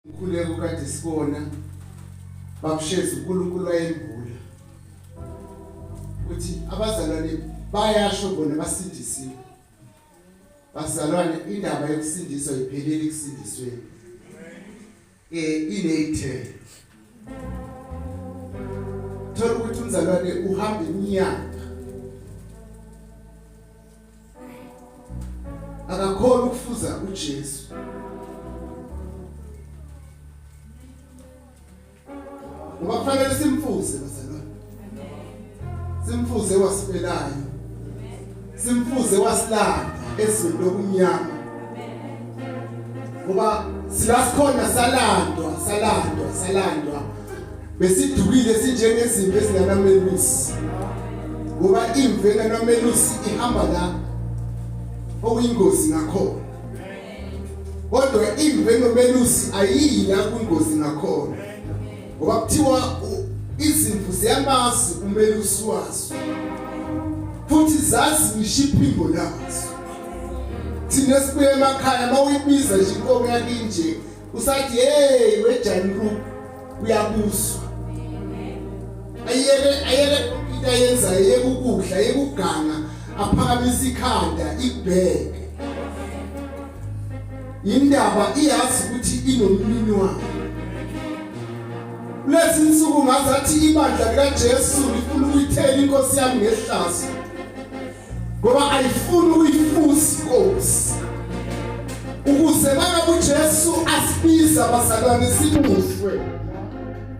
Ukhuleko kade sibona bakusheza uNkulunkulu wayembula ukuthi abazalwane bayasho bona basindisiwe. Bazalwane indaba yokusindiswa iphelele kusindisweni. Ineyithelo. Thola ukuthi umzalwane uhamba iminyaka akakhona ukufuza uJesu. Ngoba kufanele simfuze bazalwane. Simfuze wasipelayo. Simfuze wasilanda ezweni lokunyama. Ngoba silasikhona salandwa. Besidukile sinjengezimvu ezinganamelusi. Ngoba imvu enganamelusi ihamba la okuyingozi ngakhona. Kodwa imvu enomelusi ayila kuyingozi ngakhona. Ngoba kuthiwa izimvu ziyamazi umelusi wazo. Futhi zazi ngisho iphimbo lazo. Thina sibuye emakhaya mawuyibiza nje inkomo yakhe nje usathi hey wejanru uyabuswa. Ayele into yenza yekukudla yekuganga aphakamisa ikhanda ibheke. Indaba iyazi ukuthi inomlimi wayo. Lezi insuku ngazathi ibandla kaJesu lifuna ukuyithela inkosi yami ngehlazo. Ngoba ayifuni uyifusa inkosi. Ukuze baba uJesu asibiza bazalwane sibuhlwe.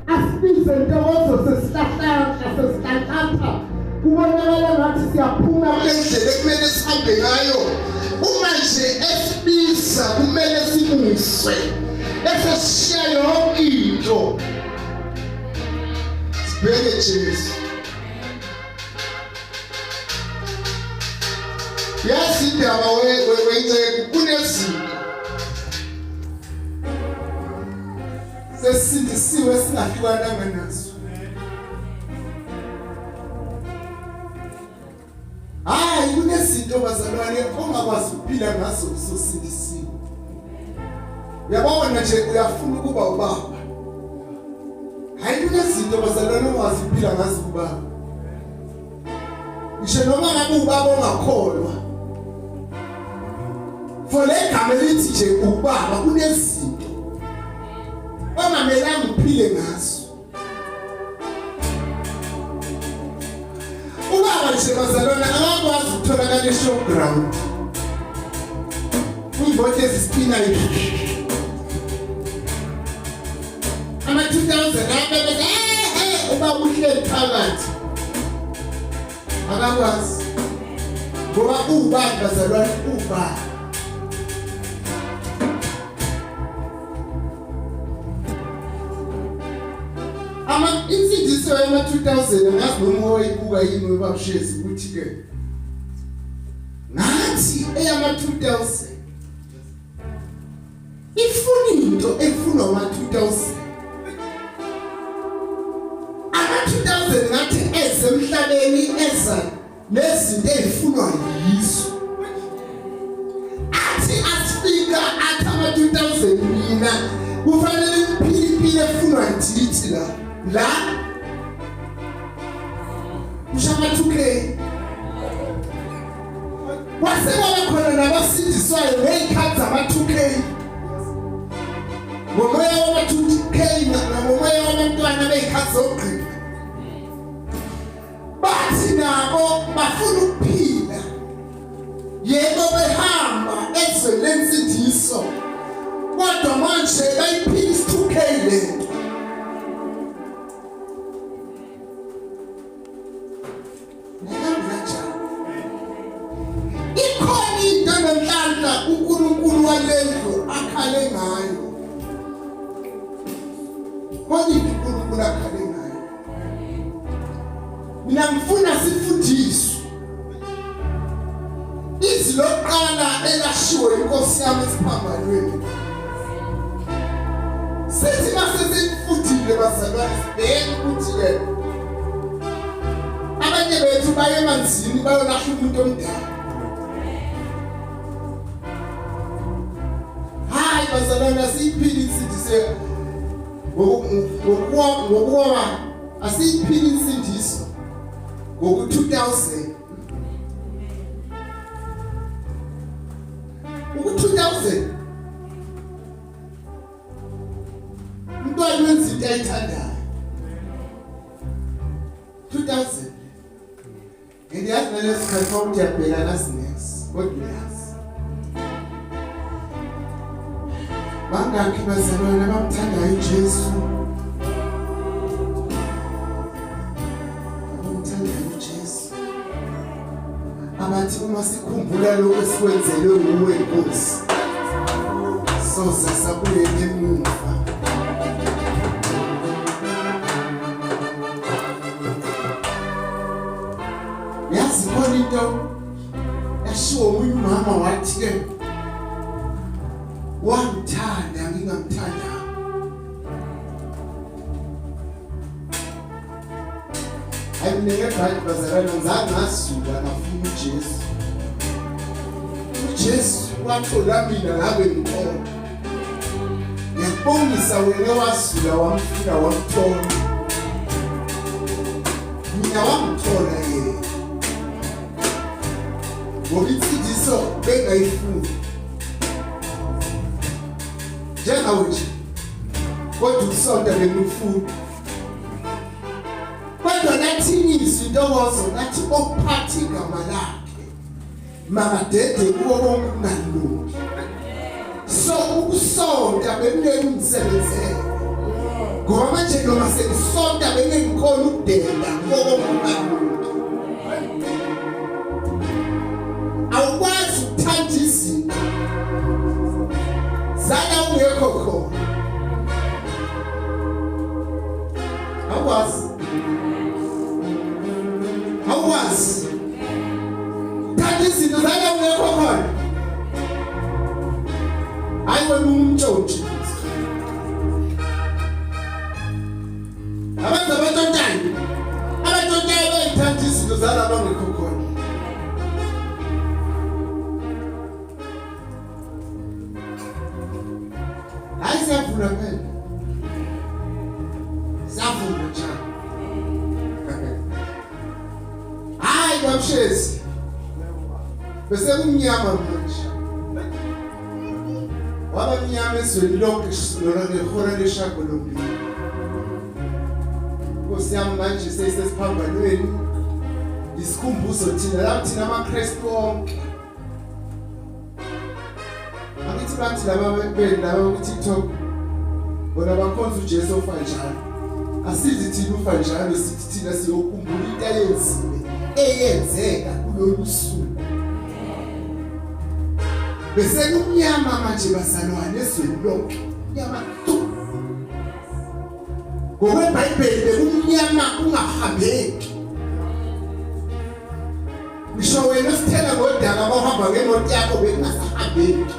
Asibize intokozo sesihlahla sesihlahla. Kubonakala ngathi siyaphuma endlele kumele sihambe ngayo. Uma nje esibiza kumele sibuhlwe. Eseshiya yonke into. Bele Jesu. Yazi indaba wenze kunezinto. Sesindisiwe singahlukananga nazo. Hayi kunezinto bazalwane ongakwazi ukuphila ngazo usosindisiwe. Uyabona nje uyafuna ukuba ubaba. Hayi kunezinto bazalwane ongakwazi ukuphila ngazo ubaba. Ngisho noma ngabe ubaba ongakholwa. For le gama lithi nje ubaba kunezinto ongamelanga uphile ngazo. Ubaba nje bazalwane akakwazi ukutholakala e-showground. Uyibothe ezisipina yini. Ama 2000 ababeza uba uhleli phakathi. Akakwazi. Ngoba ubaba bazalwane ubaba. Insindiso yama 2000 ngazi noma wayibuka yini webabushezi ukuthi ke ngathi eyama 2000 ifuna into efuna ama 2000 ngathi ezemhlabeni eza nezinto ezifunwa yiso. Athi asifika athama 2000 mina kufanele iphilipile efunwa yithi la ushama 2K wasekwaba khona nabasindiswayo ngeyikhathi ama 2K ngomoya wama 2K ngomoya wabantwana beyikhathi zogqina. Bathi nabo bafuna ukuphila yebo behamba ezweni lensindiso kodwa manje bayiphilisa 2K lento. Ikhona into nomhlanga uNkulunkulu walendlu akhale ngayo. Kodwa uNkulunkulu akhale ngayo. Mina ngifuna sifundiswe. Izwi lokuqala elashiwe inkosi yami esiphambanweni. Sithi masesifundile bazalwane sibheke ukuthi ke abanye bethu baye emanzini bayolahla umuntu omdala. Hayi bazalwane siyiphilise se ngokuwa asiyiphili insindiso ngoku 2000 uku 2000 umntwana wenza into ayithandayo 2000 ngiyazi naleso sikhathi ukuthi uyabheka nasinesi kodwa uyazi bangakhi bazalwane abamthandayo uJesu abathi uma sikhumbula lokho esikwenzelwe nguwe Nkosi soze sabuye emuva yazi khona into yashiwo umunye umama wathi ke wangithanda ngingamthanda ayineke phakathi bazalwane ngizange ngasuka ngafuna uJesu wathola mina ngabe ngikho ngiyabongisa wena wasula wamfuna wamthola mina wamthola yena ngoba insindiso bengayifuni njengawe nje kodwa ukusonta bengifuna kodwa nathini izintokozo nathi ophathi igama lakhe makadede kuwo konke ukungalungi so ukusonta bekunengisebenzele ngoba manje noma sekusonta bengikhona ukudenda kuwo konke ukungalungi awukwazi ukuthanda izinto zala ungekho khona awukwazi thanda izinto zala ungekho khona hayi wena umntshontshe abantwantayo bayithanda izinto zala bangekho khona hayi siyavuna phela siyavuna njani hayi bamshezi bese kumnyama manje waba mnyama ezweni lonke lona ngehora leshagalombilili Nkosi yami manje sesiphambanweni isikhumbuzo thina la thina amaKristu onke angithi bathi laba ku TikTok bona bakhonza uJesu ofa njalo asithi thina ufa njalo sithi thina siyokhumbula into eyenzeka kulolu suku bese kumnyama manje bazalwane ezweni lonke nyama tu ngokwebhayibheli bekumnyama ungahambeki ngisho wena sithela ngodaka abahamba ngemoto yakho bekungasahambeki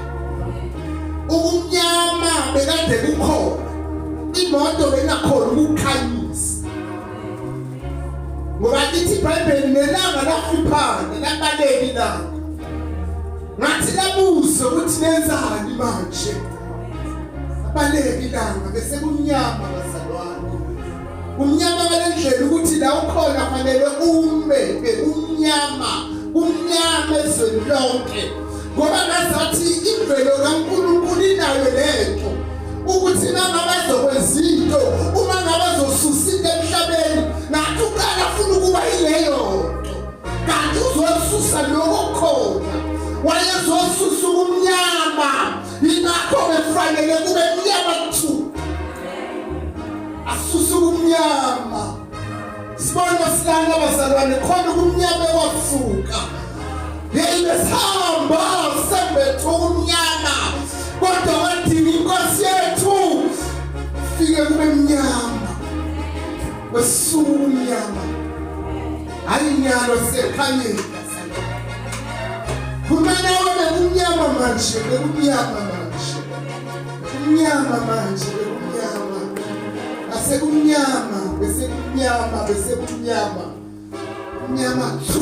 ukumnyama bekade kukhona imoto bengakhona ukukhanyisa ngoba lithi iBhayibheli nelanga lafiphana labaleki ilanga ngathi labuzo ukuthi nenzani manje abaleki ilanga bese kumnyama bazalwane umnyama ngalendlela ukuthi la ukhona fanele ume kumnyama ezweni lonke ngoba ngazathi imvelo kaNkulunkulu inayo lento ukuthi nangabazokwenza into uma ngabazosusa into emhlabeni nathi uqala ufuna ukuba yileyo nto kanti uzosusa lokho khona wayezosusa umnyama ingakho befanele kube mnyama tu asusa umnyama sibona silanga bazalwane khona umnyama wasuka yeyisihamba sembethe umnyama kodwa wadinga inkosi yethu fike kube mnyama wesuku umnyama hayi nyalo sekhanyeni kumele wena umnyama manje asekumnyama bese kumnyama tu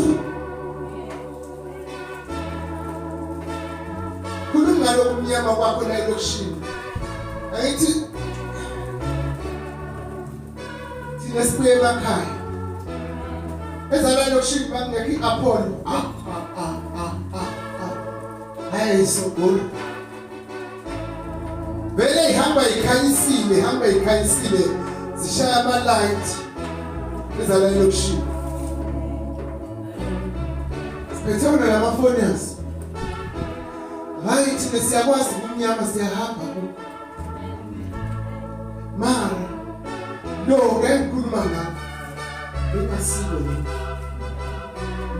kulungalo kumnyama kwakho la elokushini ayithi thina sibuye emakhaya ezalwane lokushika bangekho iApollo hayi sogolo vele ihamba ikhanyisile zishaya ama light ezalwane lokushika siphethe nama phones hayi thina siyakwazi kumnyama siyahamba mara lo ngikhuluma ngakho bengasilo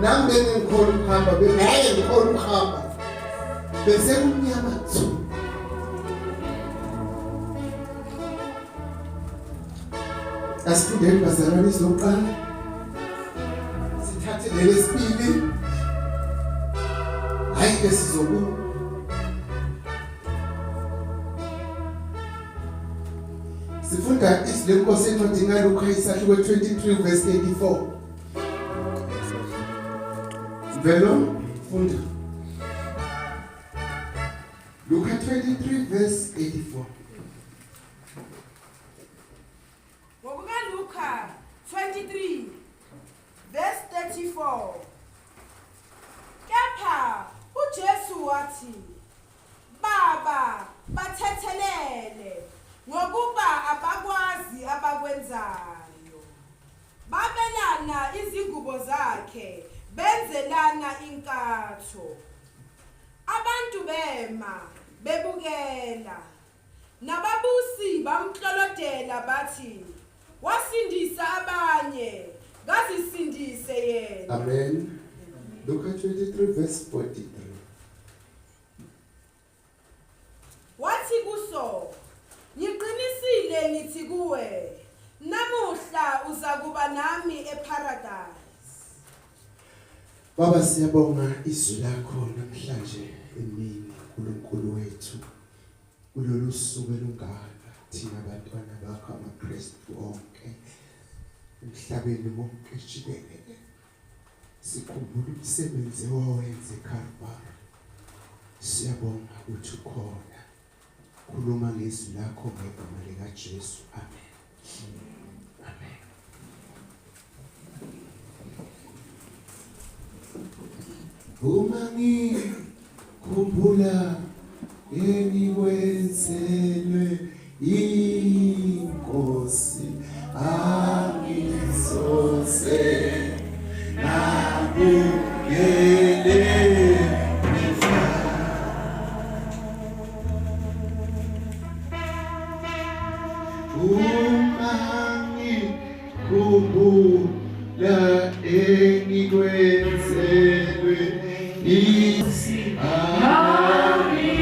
nami bengikhona ukuhamba bengaye ngikhona ukuhamba bese kumnyama thu asifundeni bazalwane izoqala sithathe lelesibili hayi ke sizobuka sifunda isilenkosi encwadini kaLuka isahluko 23 verse 84 velo funda Luka 23 verse 84 Ngokuka Luka 23 verse 34 Kepha uJesu wathi Baba bathethelele ngokuba abakwazi abakwenzayo babelana izingubo zakhe benzelana inkatho abantu bema bebukela nababusi bamklolodela bathi wasindisa abanye ngazisindise yena Amen Luka 23 verse 43 wathi kuso Ngiqinisile ngithi kuwe namuhla uzakuba nami eparadise Baba siyabonga izwi lakho namhlanje emini uNkulunkulu wethu kulolu suku elungaka thina abantwana bakho amaKristu onke emhlabeni wonke jikelele sikhumbula umsebenzi owenze eCalvary siyabonga ukuthi ukhona Khuluma ngezwi lakho ngegama likaJesu amen amen Uma ngikhumbula engikwenzelwe inkosi angisoze nabuyele Kumbula engikwenzelwe inkosi angisoze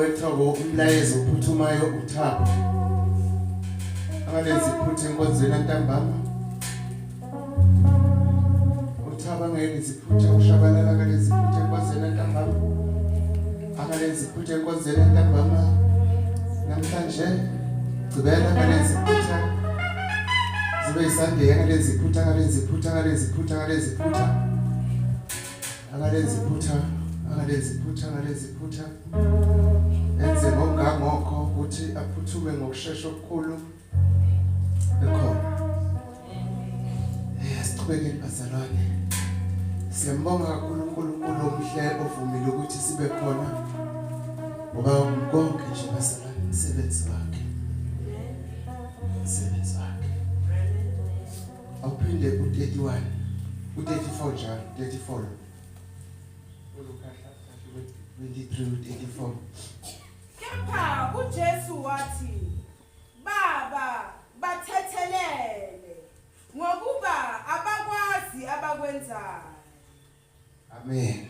wethobo umlayezo uphuthumayo uthaba abalenzi iphuthe enkonzweni ntambama uthaba ngeke ziphuthe ushabalala kalezi iphuthe enkonzweni ntambama abalenzi iphuthe enkonzweni ntambama namhlanje gcibela kalezi iphuthe zibe isande kalezi iphuthe kalezi iphuthe kalezi iphuthe kalezi iphuthe akalezi iphuthe ngalezi phutha enze ngokangokho ukuthi aphuthume ngokusheshsha okukhulu ekhona siqhubekeni bazalwane siyambonga kakhulu uNkulunkulu omhle ovumile ukuthi sibe khona ngoba konke nje bazalwane umsebenzi wakhe awuphinde u31 u34 njalo 34 23:84 Kepha uJesu wathi Baba bathethelele ngokuba abakwazi abakwenzayo. Amen.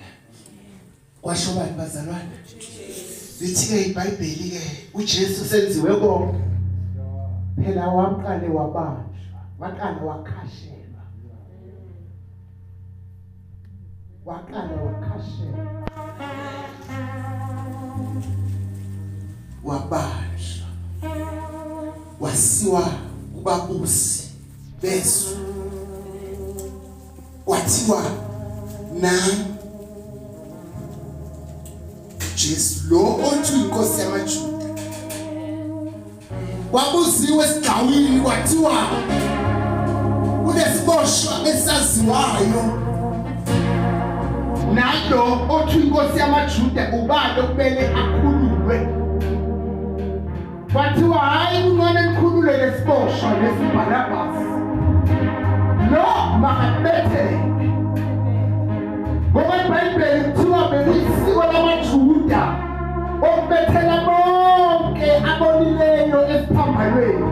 Kwasho bani bazalwane? Lithi ke iBhayibheli ke uJesu senziwe konke. Phela waqale wabanjwa, waqala wakhashelwa. Wabanjwa wasiwa kubabusi besu wathiwa na Jesu lo othi inkosi yamaJuda wabuziwe esigcawini kwathiwa kunesiboshwa esaziwayo nalo othi inkosi yamaJuda ubani okumele akhululwe wathiwa hayi kungone nikhulule lesiboshwa lesiBarabhasi lo makabethe ngoba iBhayibheli kuthiwa belisiko lamaJuda okubethela bonke abonileyo esiphambanweni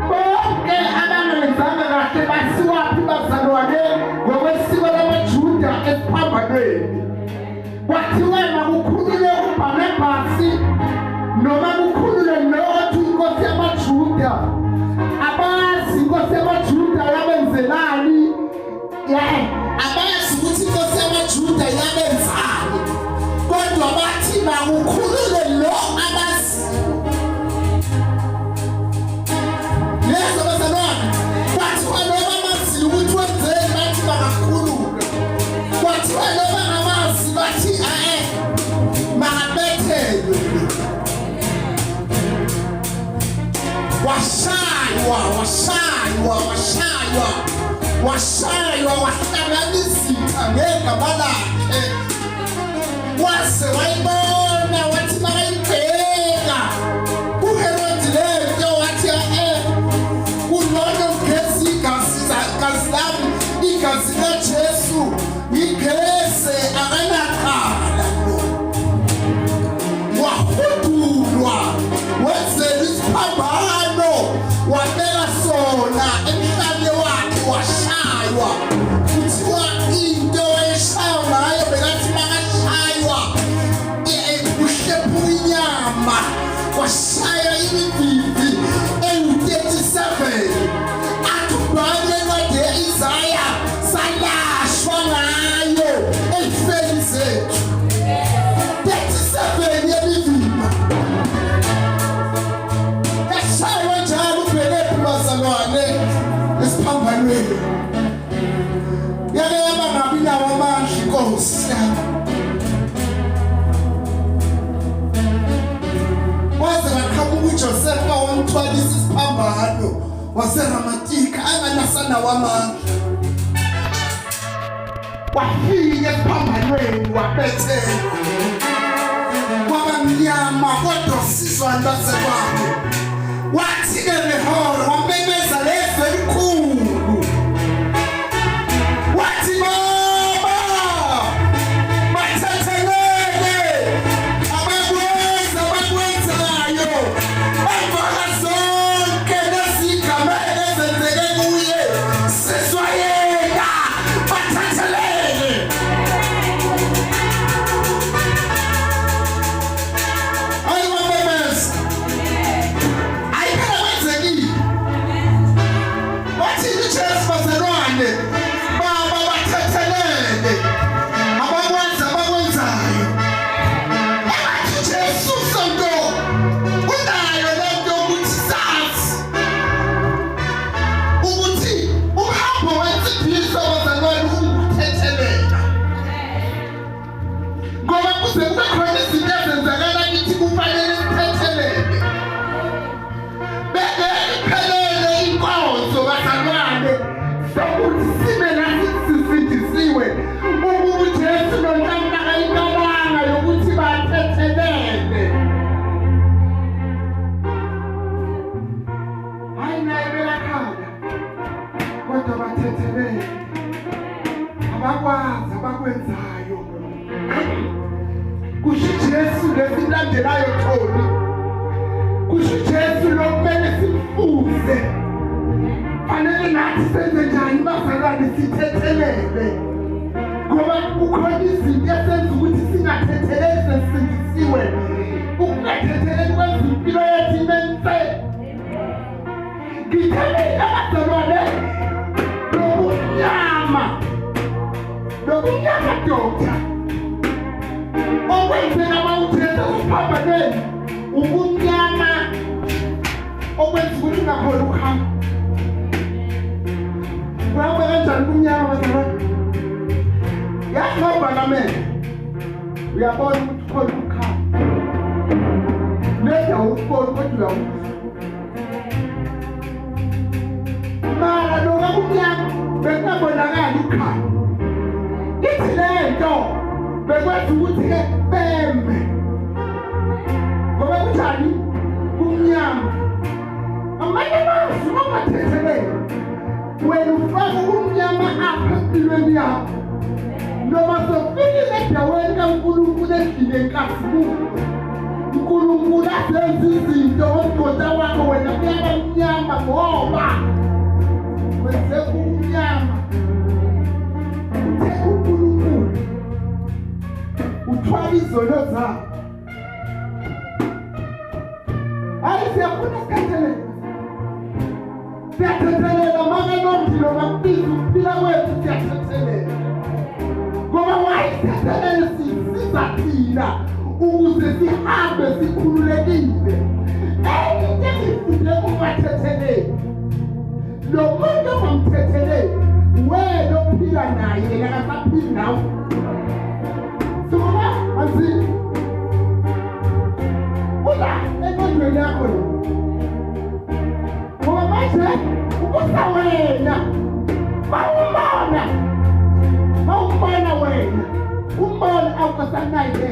bonke abangenzanga kahle basiwaphi bazalwane ngokwesiko lamaJuda esiphambanweni kwathiwa makukhulule uBarabhasi noma kukhulule lothi inkosi yamaJuda abazi inkosi yamaJuda yabenzelani abazi ukuthi inkosi yamaJuda yabenzani kodwa bathi makukhulule lo abazi lezo bazalwane kwathiwa noma amazi ukuthi wenzeni bathi bakakhulule kwathiwa noma amazi bathi makabethelwe washaywa wahlanganisitha ngegama lakhe wase wayibona wathi makayibheka uHerodi lento wathi kunono ngesi igazi lami igazi kaJesu igese akanakhala wahudulwa wenzela isiphambano wabeka sona emhlane wakhe washaywa kuthiwa into eshaywa ngayo bekathi makashaywa kuhlephuka inyama washaya imivivi ewu-37 akubhale kade Isaya salashwa ngayo ezifeni zethu 37 yemivima yashaywa njalo ubhekephi bazalwane esiphambanweni yake yaba ngabi nawo amandla inkosi yami waze ngaqhamuka uJoseph wamthwalisa isiphambano waseRamatika anganasana wamandla wafika esiphambanweni wabethela kwabamnyama kodwa usizwa lwasekwakhe wathi-ke ngehora wamemeza lezwi elikhulu wathi baba bathethelele abakwenzayo emvaka zonke nezigameko ezenzeke kuye sizwayeka bathethelele ayibamemeza ayiphela kwenzekile wathi uJesu bazalwane baba bathethelele abakwenzayo ebathi uJesu sonto unayo lento ukuthi sazi ukuthi uhambo wensiphiso bazalwane ukuthethelela ngoba kuze kube khona izinto ezenzakala kithi kufanele sithethelele beke iphelele inkonzo bazalwane sokuthi sibe nathi sisindisiwe ukuba uJesu noNtanta kayicabanga yokuthi bathethelele hayi naye belakhala kodwa bathethelele abakwazi abakwenzayo kusho uJesu lesilandelayo thoni kusho uJesu lokumele simfuze fanele nathi senze njani bazalwane sithethelele ngoba kukhona izinto esenza ukuthi singathetheleli sesindisiwe ukungathetheleli kwenza impilo yethu ibe nse ngithelile bazalwane lokunyama dokta okwenzeka mawuthetha usiphambanweni ubumnyama okwenza ukuthi ungakhona ukuhamba kuhamba kanjani kumnyama bazalwane yahamba kamele uyabona ukuthi khona ukukhamba neda ukubona kodwa uyawuza mara loka kumnyama bekungabonakali ukukhamba ithi lento bekwenza ukuthi-ke beme ngoba kunjani kumnyama amanye amazwi ongathethelele wena ufaka umnyama apha empilweni yakho noma sofikile endaweni kaNkulunkulu endlini yenkazimulo uNkulunkulu azenza izinto ngomdoda wakho wena kuyaba mnyama ngoba wenze kumnyama uthe uNkulunkulu uthwala izono zakho hayi siyafuna sikhathelele siyathethelela makanomdilo kakubiza ukuphila kwethu siyathethelela ngoba wayithethelela sisiza thina ukuze sihambe sikhululekile enye into engifunde kungathetheleli lo muntu ongamthetheleli wena ophila naye akasaphili nawe soba azi ula engqondweni yakho ngoba manje ukusa wena bawumbona wena umbona awukasanayo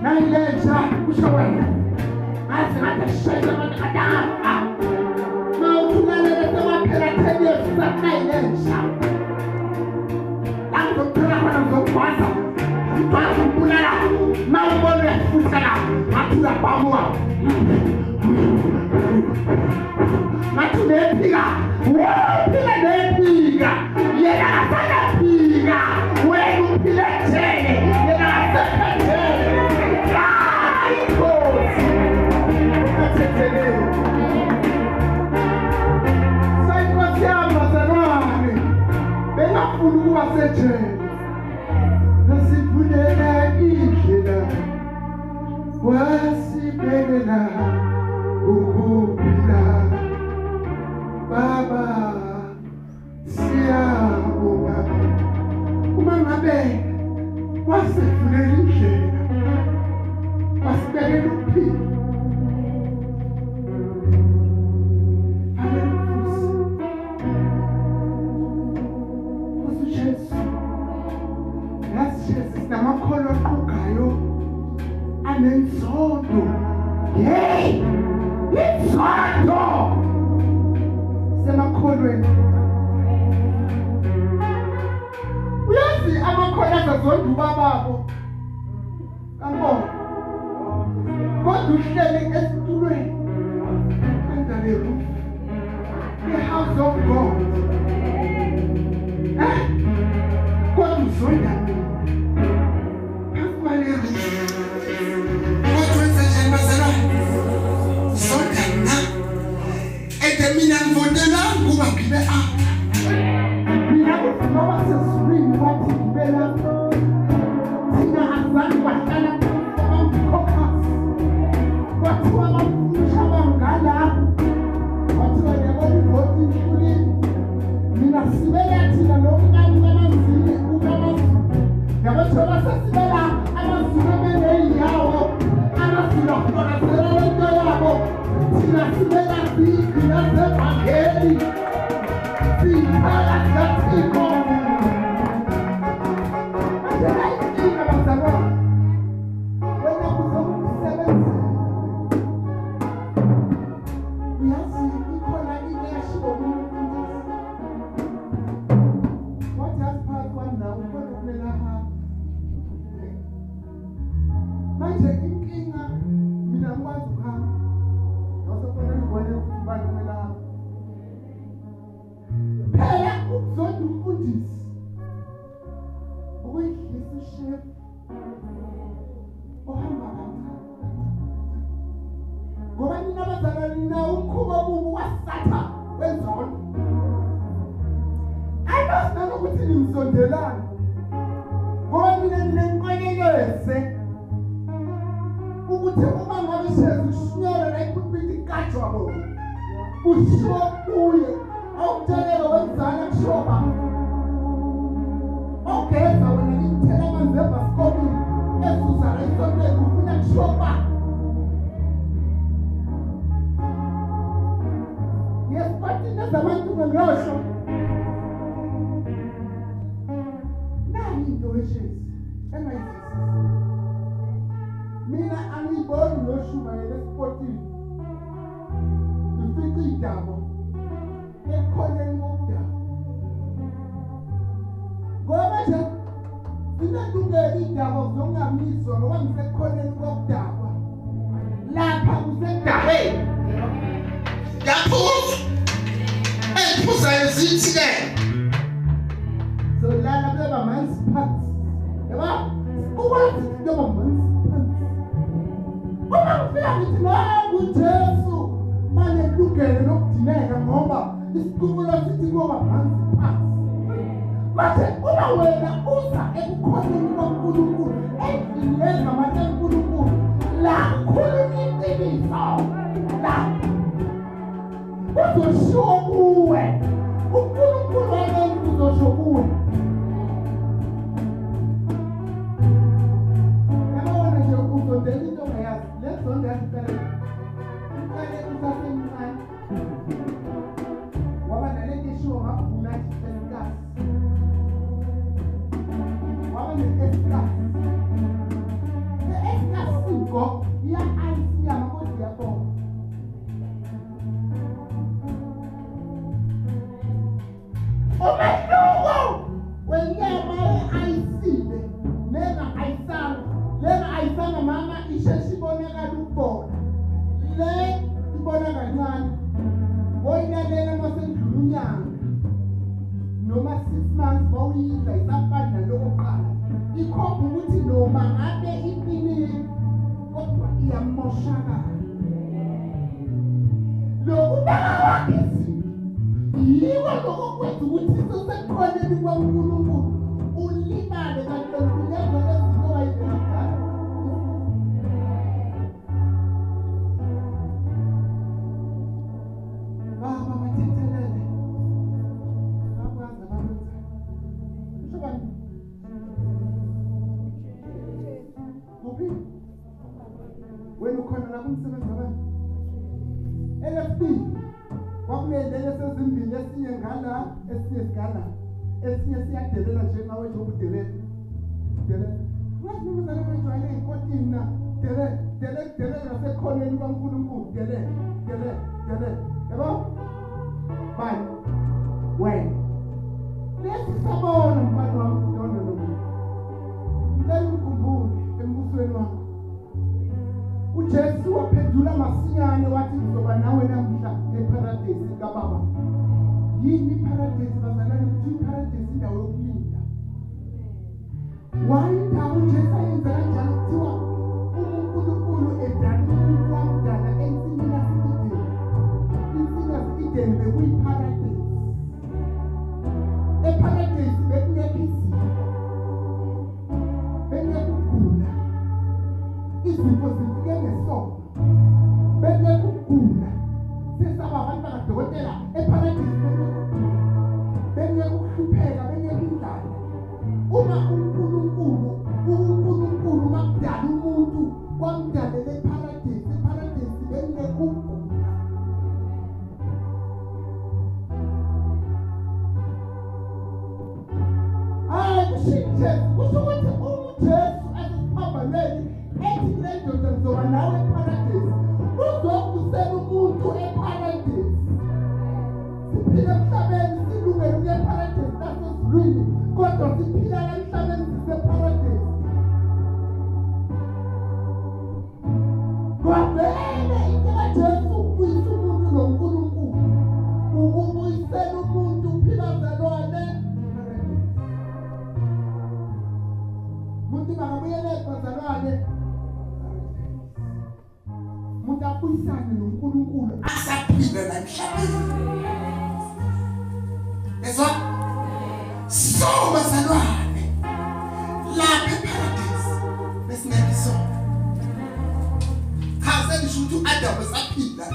nayilenja kusho wena ngathi ngathi shayela abantu adama mawuthukalele bawuyidla isapanda lokuqala ikhopha ukuthi noma ngabe iqinile kodwa iyamoshakala lokubaka kwakhe yiwo lokwenza ukuthi sesekhoneni kwaNkulunkulu ulimale kanti lezo ezizoyibheka baba bathethelele abakwazi abantu ushobani wena ukhona la kumsebenzi wabani LFB kwakunendlela sezimbili esinye ngala esinye sigala esinye siyadelela nje nawe nje ukudelela wathi mzala wejwayele inkotini na delela nasekhoneni kwaNkulunkulu delela yabo bye when lesi sabona mfana wami no ngicela ukukhumbule embusweni wakho uJesu waphendula masinyane wathi ngizoba nawe namhla eparadise kaBaba yini iparadise bazalwane ukuthi iparadise indawo yokulinda wayindawo uJesu ayenza kanjalo kuthiwa uNkulunkulu edala umuntu wamdala ensimini yaseEden insimi yaseEden bekuyiparadise eparadise bekungekho izifo bekungekho ukugula izifo zifike ngesono bekungekho ukugula sesaba abantu bakadokotela eparadise bekungekho ukuhlupheka bekungekho indlala uma uNkulunkulu makudala umuntu kwamdalela eparadise bekungekho ukugula kusho ukuthi uJesu asiphambaneni ethi le ndoda ngizoba nawe eparadise uzokusela umuntu eparadise siphila emhlabeni silungele ukuya eparadise nasezulwini kodwa siphila emhlabeni siseparadise kwavele into kaJesu ukubuyisa umuntu noNkulunkulu ukubuyisela umuntu uphila zalwane umuntu makabuyele bazalwane umuntu abuyisane noNkulunkulu asaphila la emhlabeni ezwa so bazalwane lapha eparadise besingekho khase ngisho ukuthi uAdam esaphila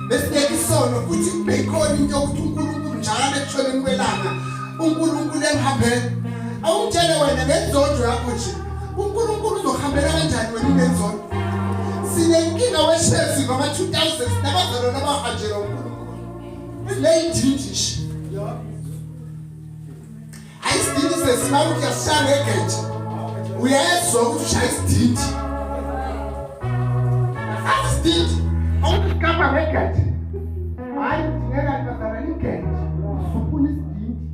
besingekho futhi bekhona into yokuthi uNkulunkulu njalo ekushoneni kwelanga uNkulunkulu emhambeni awutshele wena ngenzonjo yakho nje uNkulunkulu uzohambela kanjani wena unenzonjo sinenkinga weshezi ngama 2000 nabazalwane abahanjela uNkulunkulu leyindindishi ayisidindi sesimama kuyashanga egeje uyezwa ukuthi ushaya isidindi asidindi awukugamba ngegeje hayi udingeka bazalwane igeje ufuna isidindi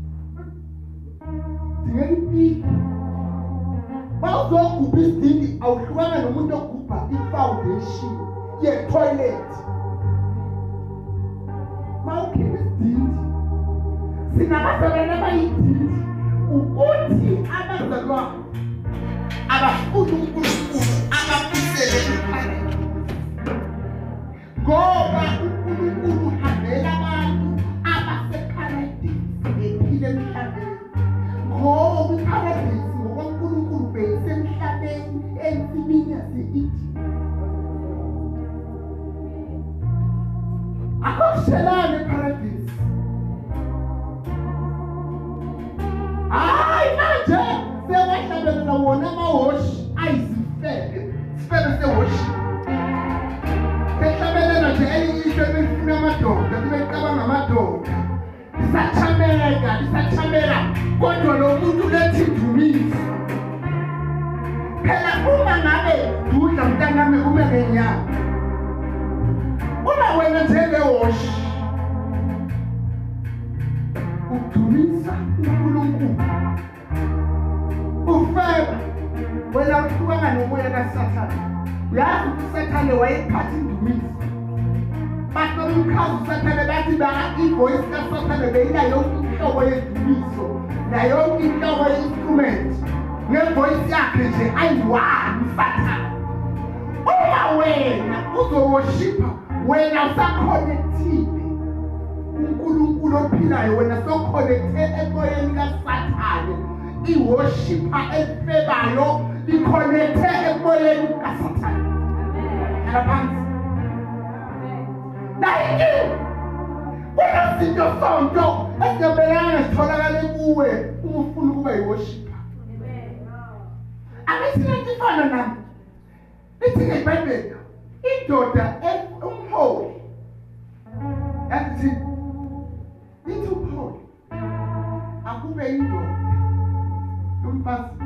dingeka ipiki bawuzogubha isidindi awuhlukana nomuntu ogubha i-foundation ye-toilet mawukhipha isidindi sinabazalwane abayidindi ukuthi abazalwane abafuna uNkulunkulu abafisele eparadise ngoba uNkulunkulu uhambela abantu abaseparadise bephila emhlabeni ngoba iparadise ngokuNkulunkulu beyisemhlabeni ensimini yaseEden akushelane eparadise hayi manje sewahlabelela wona amahoshi ayizifele sifele sehoshi sehlabelela nje elinye into ebefuna amadoda libeqabanga amadoda lisathamela kodwa lo muntu lethi indumiso phela uma ngabe udla mntanami ume ngenyama uma wena njengehoshi udumisa uNkulunkulu ufeba wena uhlukana nomoya kaSathane uyazi ukuthi uSathane wayephatha indumiso bathi umkhazi uSathane bathi ba ivoice kaSathane beyina yonke inhlobo yedumiso nayo into instrument ngevoice yakhe nje ayi-one usathane. Uma wena uzoworshipa wena usakhonekthile uNkulunkulu ophilayo, wena sokhonekte emoyeni kaSathane. Iworshipa efebayo likhonekte emoyeni kaSathane. Phansi nayi kunezinto sonto ezingabelanga zitholakale kuwe uma ufuna ukuba yiworshipa. Abesilefana nami lithi ngeBhayibheli indoda umholi yathi lithi umholi akube indoda yomfazi.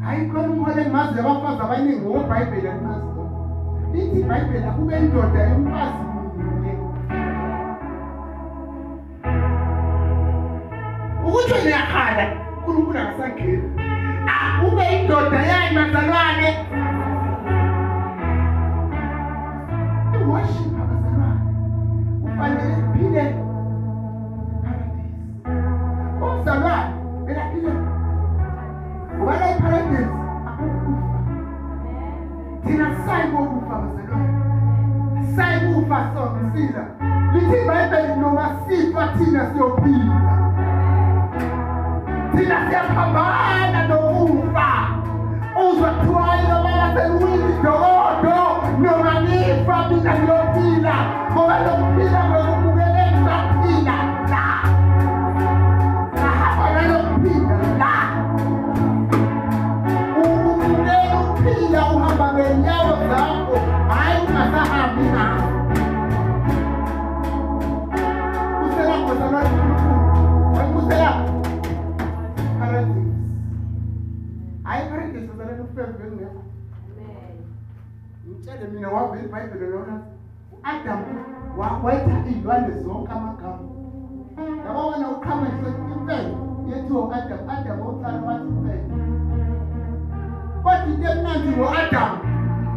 Hayi khona umholi engimazi abafazi abaningi ngoBhayibheli engimazi. Lithi iBhayibheli akube indoda yomfazi munye. Ukuthi niyakhala uNkulunkulu akasangeni. Akube indoda yayi bazalwane. Worship abazalwane kufanele kuphile paradise. Umzalwane belaphile ubala iparadise akukufa. Thina sayikufa abazalwane, sayikufa somsila. Lithi iBhayibheli noma sifa thina siyophila. Thina siyaphambana nokufa. Uzwa kuthiwa bayaseluwini dodo noma nifa mina ngiyophila ngoba lokuphila ngokubukela engisaphila la. Sahamba lokuphila la. Ukubukela ukuphila uhamba ngenyawo zakho, hayi ungasahambi nazo. Kusela ngozalwane uNkulunkulu, wayikusela paradise. Hayi paradise uzalwane ufembe ngekho. Ngitshele mina wavela iBhayibheli lona uAdam wayitha izilwane zonke amagama. Yabona uqhama imfene yethu Adam uqala wathi imfene. Kodwa into emnandi ngoAdam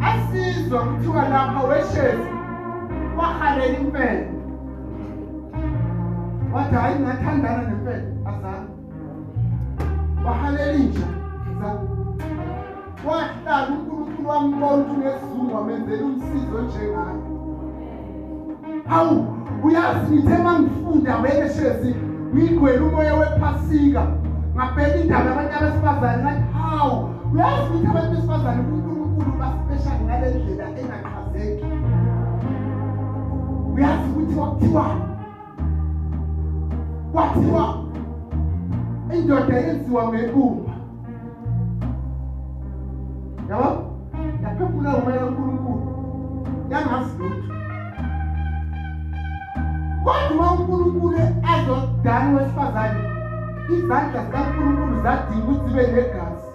asizwa kuthiwa lapha weshezi wahalela imfene. Wathi hayi ngathandana nemfene azange. Wahalela inja azange. Wahlala uNkulunkulu wambona nesizungu wamenzela umsizo njengaye. Hawu uyazi ngithe mangifunda weshezi ngigwela umoya wephasika ngabheka indaba yabantu abesifazane ngathi hawu uyazi ukuthi abantu besifazane uNkulunkulu baspecial ngale ndlela engaqhazeki. Uyazi ukuthi kwathiwa indoda yenziwa ngebumba. Yabo yaphefumula umoya kaNkulunkulu yangazi lutho. Kodwa uNkulunkulu azodala wesifazane izandla zikaNkulunkulu zadinga ukuthi zibe negazi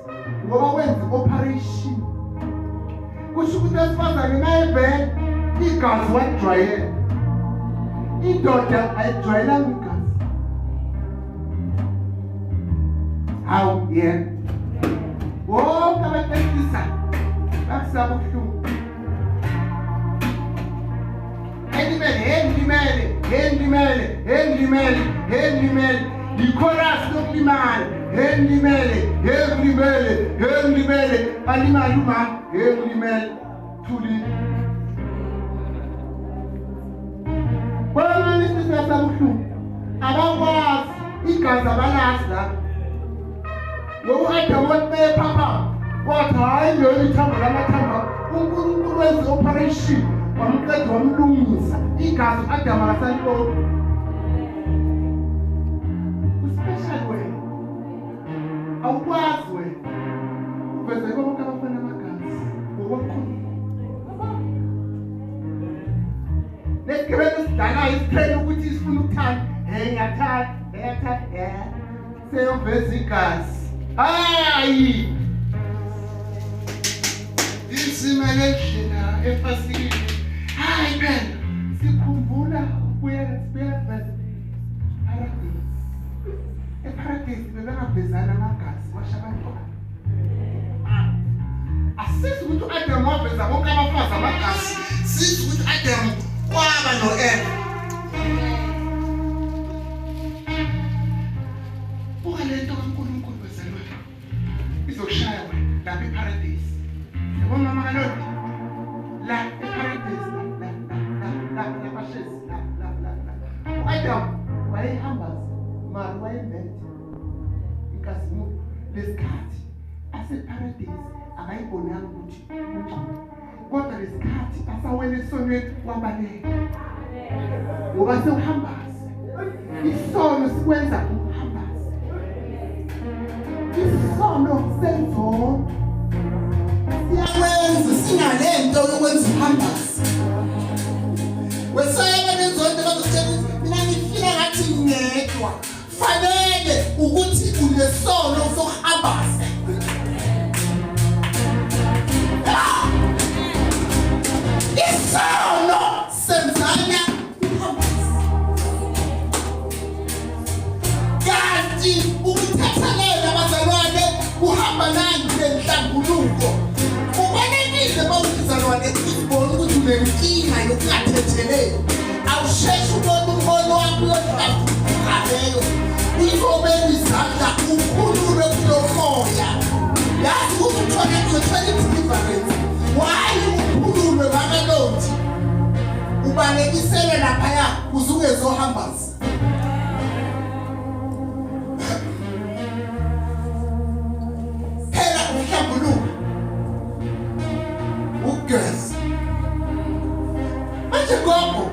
ngoba wenza operation. Kusho ukuthi wesifazane nayevela igazi wajwayela, indoda ayijwayelanga igazi. Hawu yena wonke abatekisa bakusaba ubuhlungu. Hendimele ichorus lokulimala. Hendimele balimala uma hendimele thuli. Kwamanye isizwe sabuhlungu abakwazi igazi abalazi la. NgokuAdam wayephapha wathi hayi lo ithambo lamathambo uNkulunkulu wenza operation wamqeda wamlungisa igazi Adam akasanto. Uspecial way awukwazi wena uveze konke abafana amagazi ngokukhulu. Lesigibelo sidalayo isiphele ukuthi sifuna ukuthanda ngiyathanda seyoveza igazi. Hayi isimele endlela efasikile. Hayi phela sikhumbula kuya eparadise bebengabhezana amagazi washa abantwana. Asizi ukuthi uAdam waveza bonke abafazi amagazi. Sizi ukuthi uAdam kwaba noEva. Buka lento kaNkulunkulu bezalwane izokushaya wena lapha eparadise. Yabona mama kalona la eparadise la bashezi la uAdam wayehamba mara wayembethe inkazimulo lesikhathi aseparadise akayibonanga ukuthi ungcono kodwa lesikhathi asawele esonweni wabaleka ngoba sewuhambaza isono sikwenza uhambaza isono senzo siyakwenza sinalento yokwenza uhambaza wesayaba nenzondo bazotshela mina ngifika ngathi ngedwa fanele ukuthi unesono sokuhambaza isono senzanya kanti ukuthathalela abazalwane uhamba nani nenhlambuluko ubalekile bawuzalwane ukubona ukuthi unenkinga yokungathetheleli awusheshe ubona umbono wakho yonhlambuluko uyibobela izandla ukhulule kulo moya yazi ukuthi uthole deliverance why ukhululwe bakalonti ubalekisele laphaya uzukezohambaza phela uhlambuluko ugeza manje gogo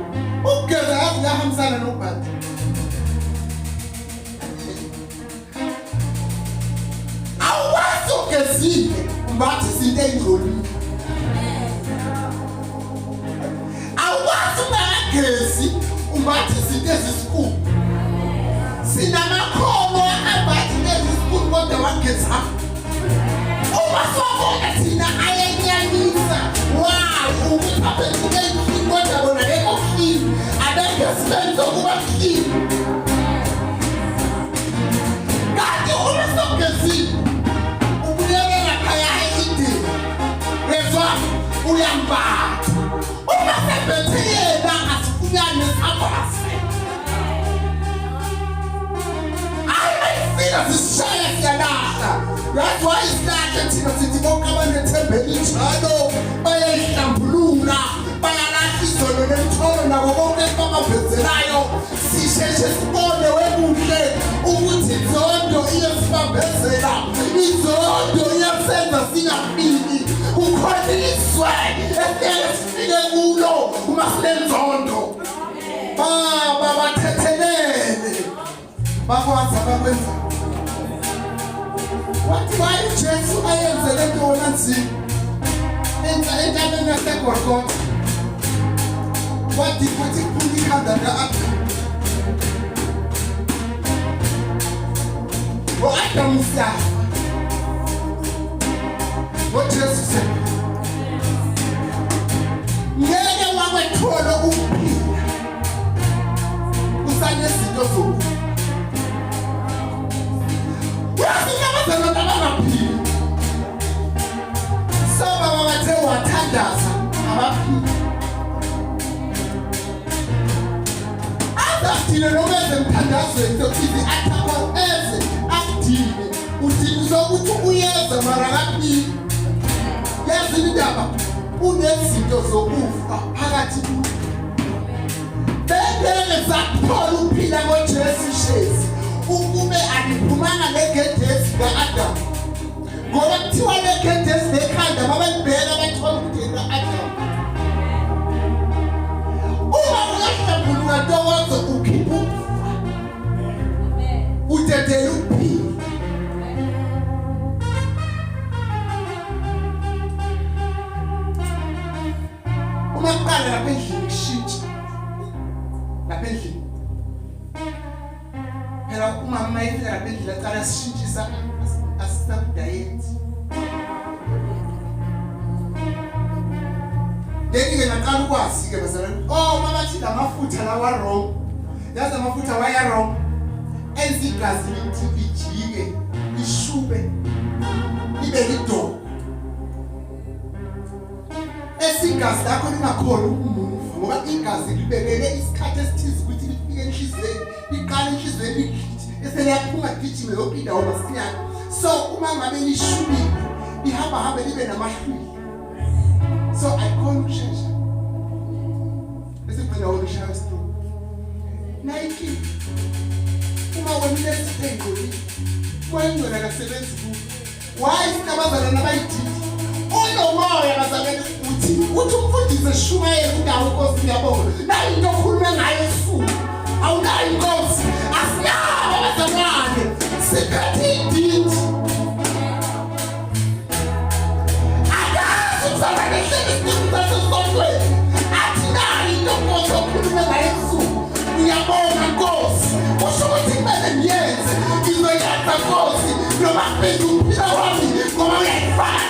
ugeza yazi yahambisana nobhadi awazi ugezile umbathi izinto ey'ngcolile awazi ungakagezi umbathi izinto ezisikhulu sinamakhono ambathi nezisikhulu kodwa wageza uma siwabona thina ayenyanisa wawu ukuthi aphethuke ey'khini kodwa bona lekho khini abengezibenza ukuba khini kanti uma sogezile ubuyekela phaya endini bezwa uyambatha uma sebethe yena asifunyane sabase ayifika zisishaya siyalahla that's why isilahla thina sithi bonke abantu ethembele njalo bayayihlambulula bayalahla izolo nemtholo nabo bonke bababhezelayo sisheshe sibone wekuhle ukuthi inzondo iyasibambezela inzondo iyasenza singafiki kukhona iswe esiyeke sifike kulo uma sinenzondo baba bathethelele bakwazi abakwenza wathi waye uJesu ayenze lento wona nzima enza entabeni yaseGolgotha wathi kuthi kuphuma ikhanda lika-Adamu ngo-Adamu siyafa ngoJesu sephila ngeke wakwethola ukuphila usanezinto zokuphila uyasinyamazana abangaphili sobaba bathe wathandaza abaphili azadile noma eze mthandazweni sokuthi athakwa eze akudile udini sokuthi uyeza mara kaphili yazi indaba unezinto zokufa phakathi kuyo bengeke sakuthola ukuphila ngoJesu shezi ukube aliphumanga legedesi ka-Adamu ngoba kuthiwa legedesi lekhanda babelibheka bathola umndeni ka-Adamu uma ungahlambuluka ntokozo ukhipha ukufa udedela ukuphila uma kuqala lapha endlini kushintsha lapha endlini phela umama efika lapha endlini aqala sishintshisa asisakudayeti ngeke naqala ukwazi-ke bazalwane uma bathi lamafutha lawa wrong yazi amafutha waya wrong enza igazi lijike ishube libe lidoko esigazi lakho lingakhona ukumuva ngoba igazi libekele isikhathi esithize ukuthi lifike enhlizweni iqale enhlizweni eseliyaphuma gijime yonke indawo masinyane so uma ngabe lishubile lihamba libe namahlwili so I call ushesha esigcina ushaya stone Nike uma wena lesiphenqoli kwengcwele kasebenzi ku why sinabazana nabayididi unomoya bazabela uthi umfundisi Shumayeli indawo Nkosi ngiyabonga nayi into okhuluma ngayo esuku awunayo Nkosi asiyabo bazalwane siphethe ididi akazi uzabana ehlekisini sasesonweni athi nayi into Nkosi okhuluma ngayo esuku ngiyabonga Nkosi kusho ukuthi kumele ngiyenze ngizoyenza Nkosi noma kuphethe ukuphila wami ngoba uyayifana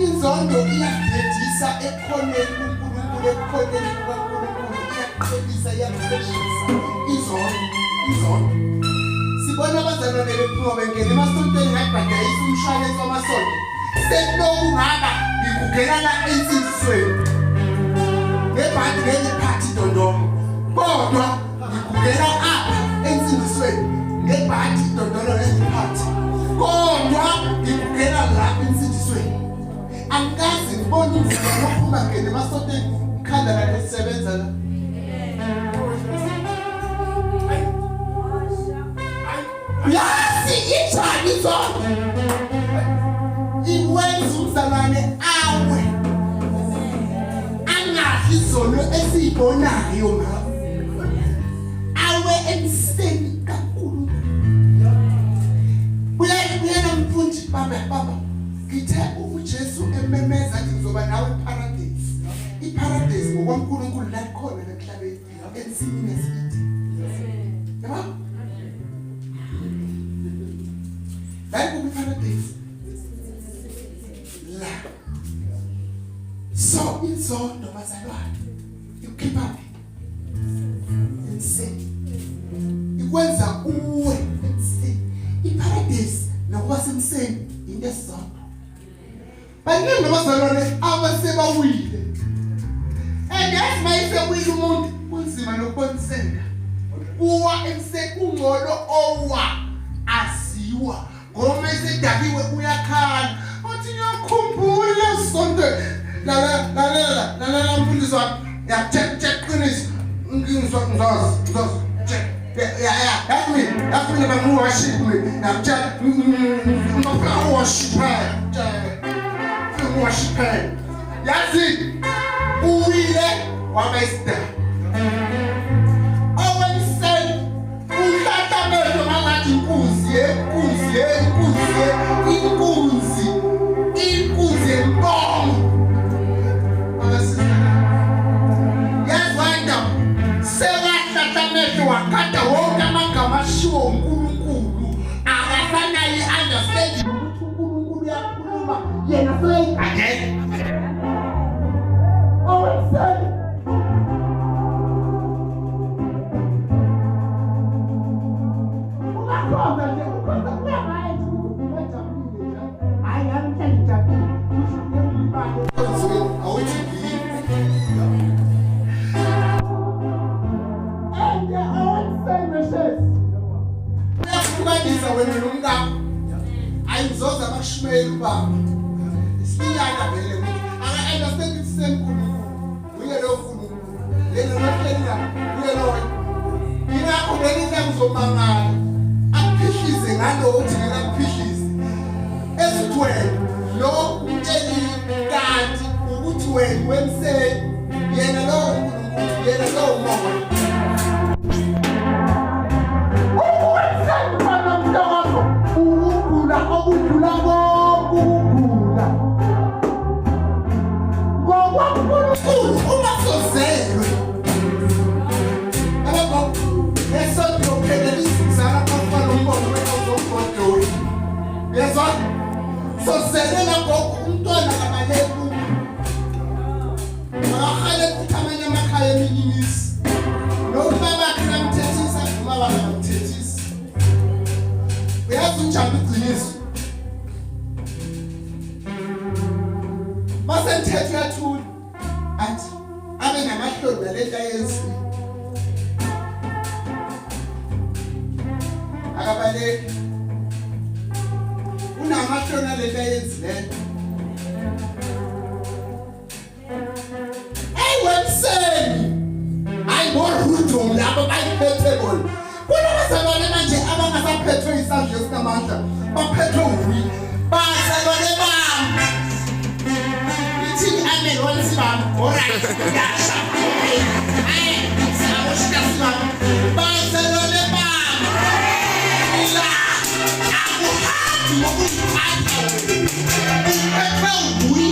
inzondo iyadedisa ekhoneni kuNkulunkulu ekhoneni kukaNkulunkulu iyaqinisa iyaqeshisa izono sibona abazalwane bephuma bengena emasontweni ngabhadayisa umshwalense wamasonto sekuloku ngaba ngikugena la ensizisweni ngebhadi ngeziphathi dondolo kodwa ngikugena apha ensizisweni ngebhadi dondolo ngeziphathi kodwa ngikugena la ensizisweni angikazi ngibona umzimba lophuma ngene emasontweni khanda la lisebenza la yasi ijani zonke iwenza umzalwane awe angadli izono esiyibonayo ngawo awe emseni kakhulu uyayibuyela mfundi baba ngithe uJesu ememeza athi ngizoba nawe iparadise ngokwaNkulunkulu la khona emhlabeni ensimini yesibiti yabo like we paradise la so inzondo bazalwane you keep up insane ikwenza uwe insane iparadise nokuba semseni into esizonto baningi abazalwane abasebawile and as mayisewile umuntu kunzima nokuboniseka uwa emseni ungolo owa asiwa ngoma isedakiwe uyakhala uthi ngiyakhumbula sonke la mfundisi wami ya check qinisa ngizwa check yeah that's me never move worship me now check worship yazi uwile wabesta inkunzi embomo yazwanda sewahlathamehlo wakhatha wonke amagama ashiwo uNkulunkulu akafanayo i-understanding ukuthi uNkulunkulu uyakhuluma yena seyigagela owenseni ungakhomba nje ukhomba kuyamaye wena nomkakho ayizoza abashumeli baba isinyana vele aka understand it same kuNkulunkulu uye lo kuNkulunkulu yena nohlelwa uye lo ingakho ngelinye ngizomangala akuphihlize ngalo uthi ngakuphihlise esithweni lo umtsheli kanti ukuthi wena wemseni yena lo uNkulunkulu yena lo umoya ukugula kokugula ngokwaNkulunkulu ungasozelwe yabo esonto phelelisa abafana umbono wezomgodoli yezwa sozelela ngoku umntwana kabaleka akahale kuthamanya amakhaya eminisi nobaba namthethisa noma bangamthethisa uyazi ujambo iqiniso masemthetho yathula athi abe namahlombe lento ayenzi akabaleki unamahlombe lento ayenzi lento wemseni ayiboludo labo bayiphethe bona kunabazalwane manje abangasaphethwe isandla esinamandla baphethwe uwi bazalwane bami ithini amen walisibami alright yasha aye sawoshikasibami bazalwane bami la akuhambi ngokuziphatha uphethwe uwi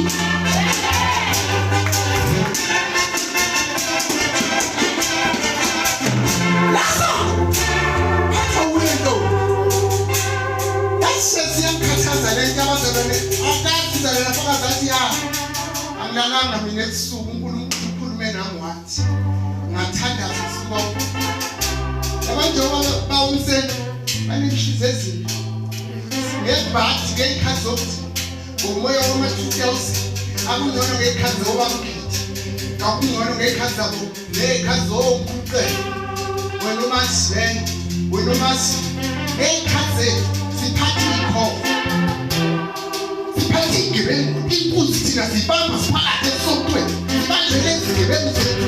Angilanga mina esuku uNkulunkulu ukhulume nami wathi ngathanda uma umseni baneshize ezimbi ngebhathi ngekhazi zokuthi ngomoya wama-2000 akungcono ngekhazi zobamkhithi akungcono ngekhazi zabo ngekhazi zokuqela wena umazi wena umazi ngekhazi zethu siphathe ikhofa siphathe igebengu inkunzi thina sibamba siphakathi esontweni sibanjele izigebengu zethu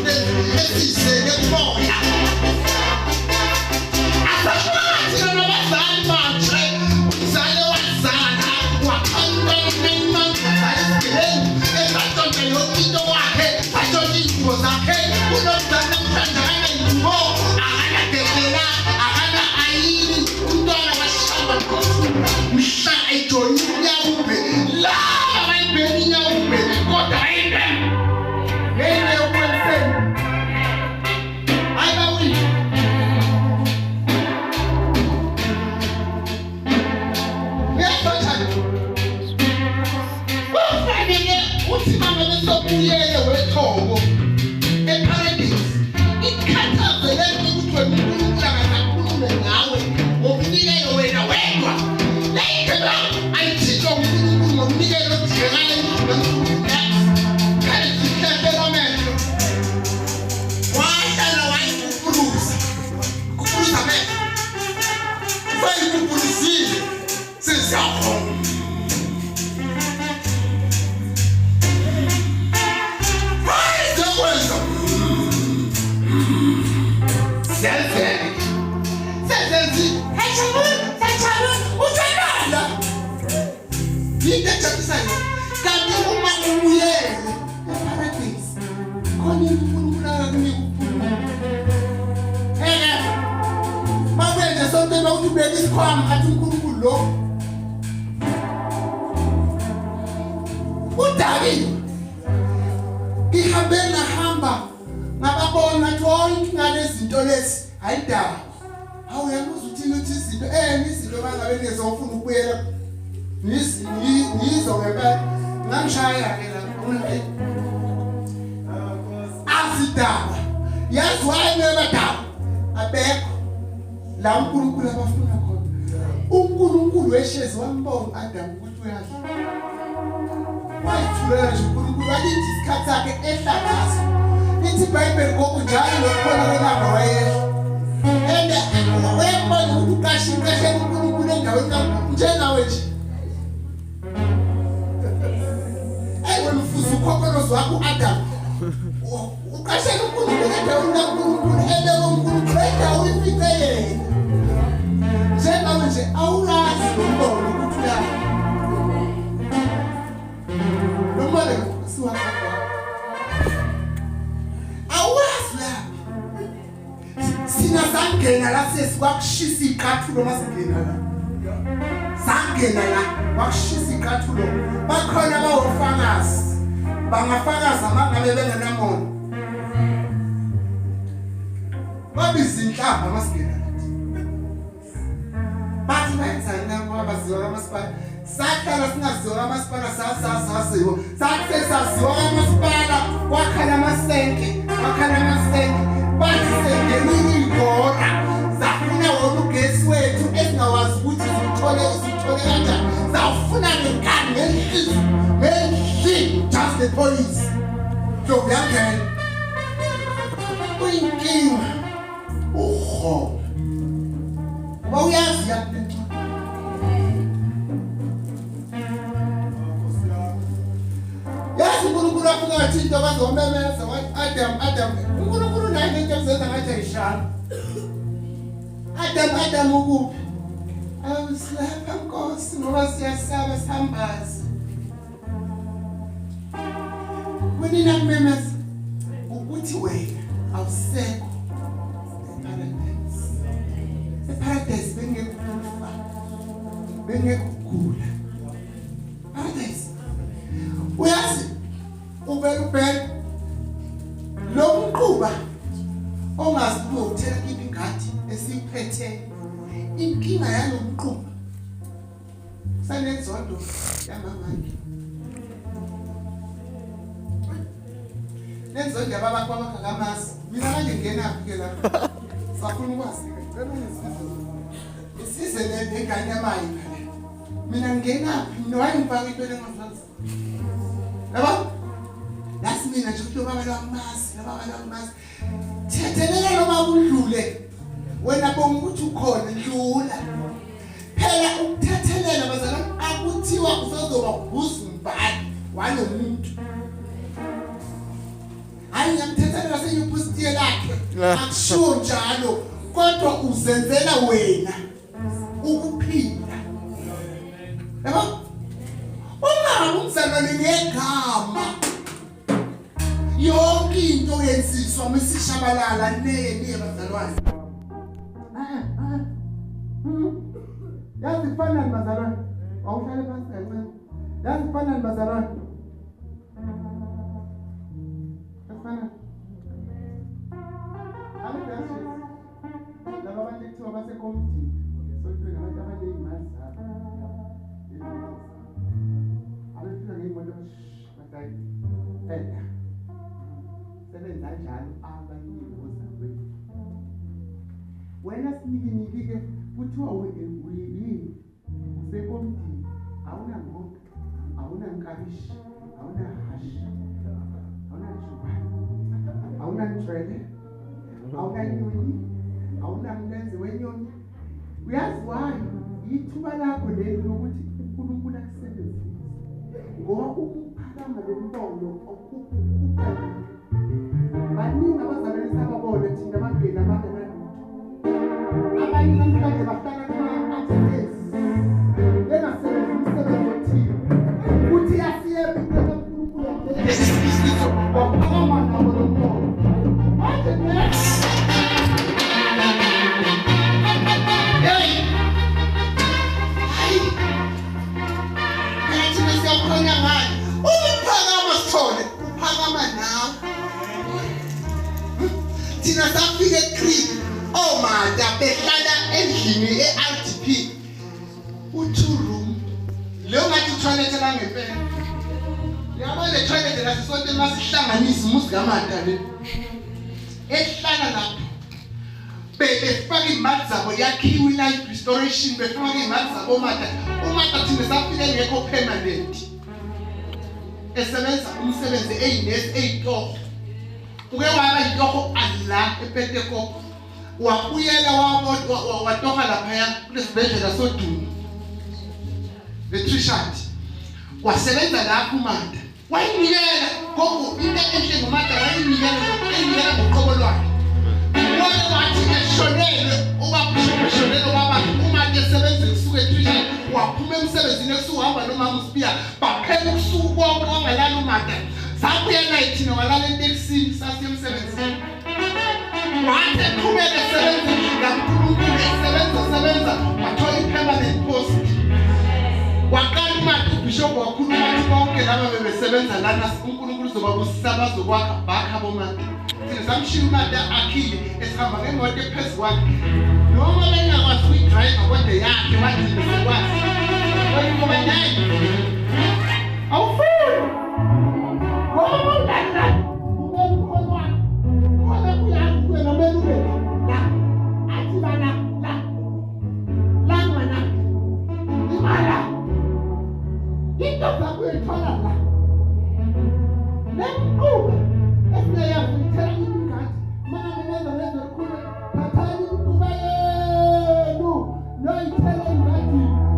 esiyisele kumoya asaphakathi nabazali manje umzali wazana wakhanda izigebengu ezatshontshe yonke into wakhe zatshontshe izingubo zakhe kunomzali namhlanje ingubo akanadelela akana-ayini umntwana washamba mhla ejoyini inyawube laba bayibheki inyawube kodwa ayinde ngeyine yokuwenseni ayibawini ngesothani kufanele uthi mama besobuyele wethobo eparadise ikhathazele ukuthi wena uNkulunkulu akakhulume ngawe ngokunikelo wena wedwa leyikela ayithixo uNkulunkulu ngokunikelo odingekayo noNkulunkulu khale sihlehlela amehlo wahlala wayikukuluza kukuluza amehlo wayikukuluzile seziyabonga wayizokwenza senzenzi hechabun uthenala yinto ejabulisayo kanti uma ubuyele eparadise khona uNkulunkulu akakunika ukuphumula mawuyenze sonke mawuthi ubeka isikhwama athi uNkulunkulu lo uDavide ngihambe ngahamba ngababona athi wonke ngalezinto lezi ayidaba awuyabuza uthini uthi izinto izinto bangabe ngizofuna ukubuyela nizo ngempela ngangishaya-ke la asidaba yazi wayebadaba abekho la uNkulunkulu abafuna khona uNkulunkulu weshezi wambona u-Adamu ukuthi uyadla wayithulela nje uNkulunkulu walithi isikhathi sakhe ehla ngaso lithi iBhayibheli ngokunjalo lokukhona kwelanga wayehla and wayebona ukuthi ukashini uNkulunkulu endaweni njengawe nje wena ufuza ukhokolozi wakho u-Adamu ukashini uNkulunkulu endaweni kaNkulunkulu ebeka uNkulunkulu endaweni ifice yena njengawe nje awulazi lombono ukuthi uyaphi nomale siwakho awazi laphi sina sangena la sesikwakushisa iqathulo masingena la sangena la wakushisa iqathulo bakhona abawufakazi bangafakaza mangabe bengenamono babiza inhlamba masingena bathi benzani nabo abaziwa kamasipala sahlala singaziwa kamasipala sasaziwa sathi saziwa kamasipala wakhala amasenke bathi sengenile igora zafuna wona ugesi wethu esingawazi ukuthi sithole kanjani zawufuna ngekani ngenhliziyo just the police so kuyangena uyinkinga uhobo uba uyazi yakho yazi uNkulunkulu afuna ngathi into bazomemeza wathi Adam uNkulunkulu naye into ezenza ngathi ayishana Adam ukuphi awusilapha Nkosi ngoba siyasaba sihambazi wenina kumemeza ukuthi wena awusekho eparadise bengekugula paradise uyazi ubele lo mquba ongazi ukuthela kiphi ingadi esiphethe inkinga yalomquba sanezondo yamamanje nenzondo yababa kwabakhamasi mina kanje ngena ke lapha Safuna ukwazi ngicela ungisize. Isize lengane yamayi phela. Mina ngingenaphi mina wayengifaka into lengazazi. Yabo? Lasi mina nje ukuthi baba lwamazi. Thethelela noma kudlule. Wena bonga ukuthi ukhona dlula. Phela ukuthethelela bazalwane akuthiwa uzozoba ubuzumbali walomuntu. Hayi ngiyamthethelela seyubustiye lakhe. Akusho njalo kodwa uzenzela wena ukuphila. Yabo? Uma umzalwane ngegama yonke into yensizwa mesishabalala nene bazalwane. Yazi fana bazalwane. Awuhlale phansi kancane. Yazi fana bazalwane. Fana. Alibese. Laba bantu ekuthiwa base committee. Sokuthi nabantu abaneyimali zabo. Abafika ngeyimoto batayi. Sebenza njalo abaningi ozabweni. Wena sinike kuthiwa uyini usekomiti awuna ngqondo awuna nkabishi awuna hashi awuna juba awuna ntrele awuna nyoni awuna mlenze wenyoni. Uyazi wani ithuba lakho leli lokuthi uNkulunkulu akusebenzise ngoba ukuphakama lombono okukhupha baningi abazalwane sababona thina bangena abangena abanye namhlanje bahlala kuma-activists bengasebenzi umsebenzi othile ukuthi yasiyebe into kaNkulunkulu yesifiso waphakama nabo lo mbono manje thina siyakhona ngani ukuphakama sithole uphakama nawe. Thina safika eCrete omada behlala endlini eRDP u2 room leyo ngathi toilet la ngempela yabona le toilet la sisonke masihlanganisa umusigamada le ehlala lapho befaka imali zabo yakhiwe life restoration befaka imali zabo omada thina safika ngekho permanent esebenza umsebenzi eyinesi eyitoko uke waba yitoko ala ePentecost wabuyela watoka lapha kulesibhedlela soDuma leTrishard wasebenza lapho uManda wayinikela gogo into enhle ngoManda wayinikela ngoqobo lwakhe wona wathi eshonele ubabishonele baba uManda esebenza kusuka eTrishard waphuma emsebenzini ekusuhamba nomama uSpia baphela ukusuku konke wangalala uManda sabuya naye thina walala eTexini sasemsebenzini wathi eqhubeka esebenza kaNkulunkulu esebenza wathola i-permanent post waqala uManda ubishop wakhuluma ukuthi bonke laba bebesebenza lana uNkulunkulu uzoba busabazo zokwakha bakha bomanda thina samshiya uManda akhile esihamba ngemoto ephezulu kwakhe noma bengakwazi ukuyidrive kodwa yakhe wathi ngizokwazi ngoba nayi awufuni ngoba ulala no,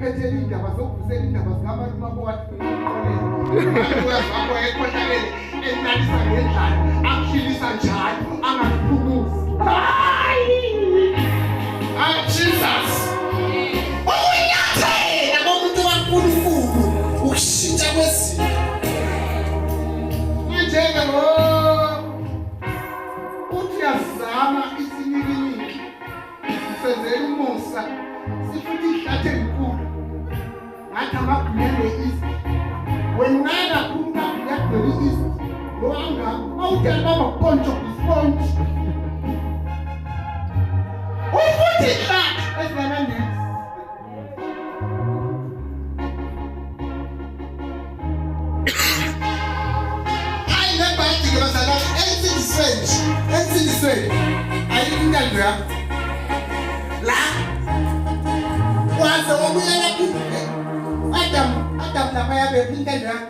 uphethe indaba zokuvusela indaba zikabantu mabowathi wakho ekhohlakele enalisa ngendlala akuhlilisa njalo angakuphumuzi. Jesus ukunyathela komuntu kaNkulunkulu ukushintsha kwesimo njenge uthi yazama isinyikiniki senzela umusa sifuthi ihlathi enkulu ngathi amagumele east wena kakhulu kakhulu east loanga awutela baba konjo isponge ufuthi ihlathi ezibana next Ensindisweni ayikintando yakho la waze wabuya lapho Adam lapha yabe intando yakho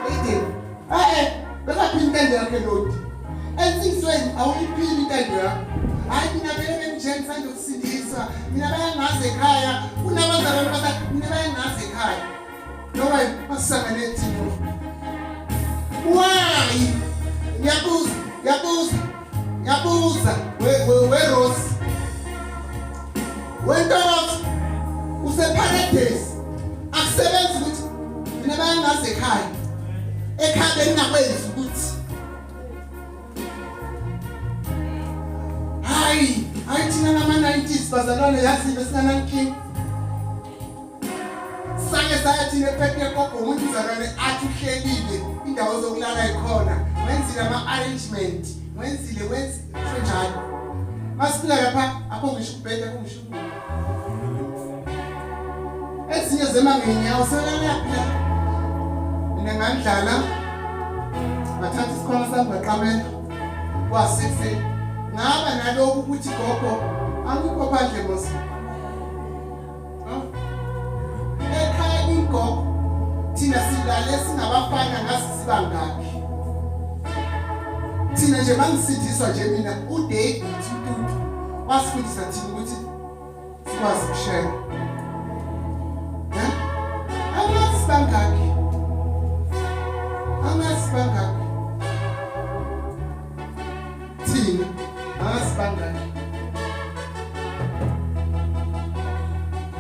ethi bekaphi intando yakho lodi ensindisweni awuyiphili intando yakho hayi mina vele benjeni sanje ukusindisa mina bayangazi ekhaya kunabazalwane basathi mina bayangazi ekhaya noma basangane thina why Yabuza, we Rose. Wentos, useparadise. Akusebenzi ukuthi mina bayangazi ekhaya. Ekhaya beningakwenzi ukuthi. Hayi thina nama-90s bazalwane yazi besinganankinga. Sake sayathina ephethe gogo umuntu uzalwane athi uhlelile indawo zokulala ikhona. Wenzile ama-arrangement. Wenzile njalo. Masifika lapha akho ngisho ubhede akho ngisho. Ezinye zema ngenyawo selapha. Mina ngandlala. Bathatha isikhwama sami baqamela. Wasise. Ngaba nalokho ukuthi gogo angikho phandle mos. Ekhaya ingogo thina silale singabafana ngasibangaki. Thina nje mangisindiswa nje mina uDavid uNtuntu wasifundisa thina ukuthi sikwazi ukushaya. Angasibangaki. Thina angasibangaki.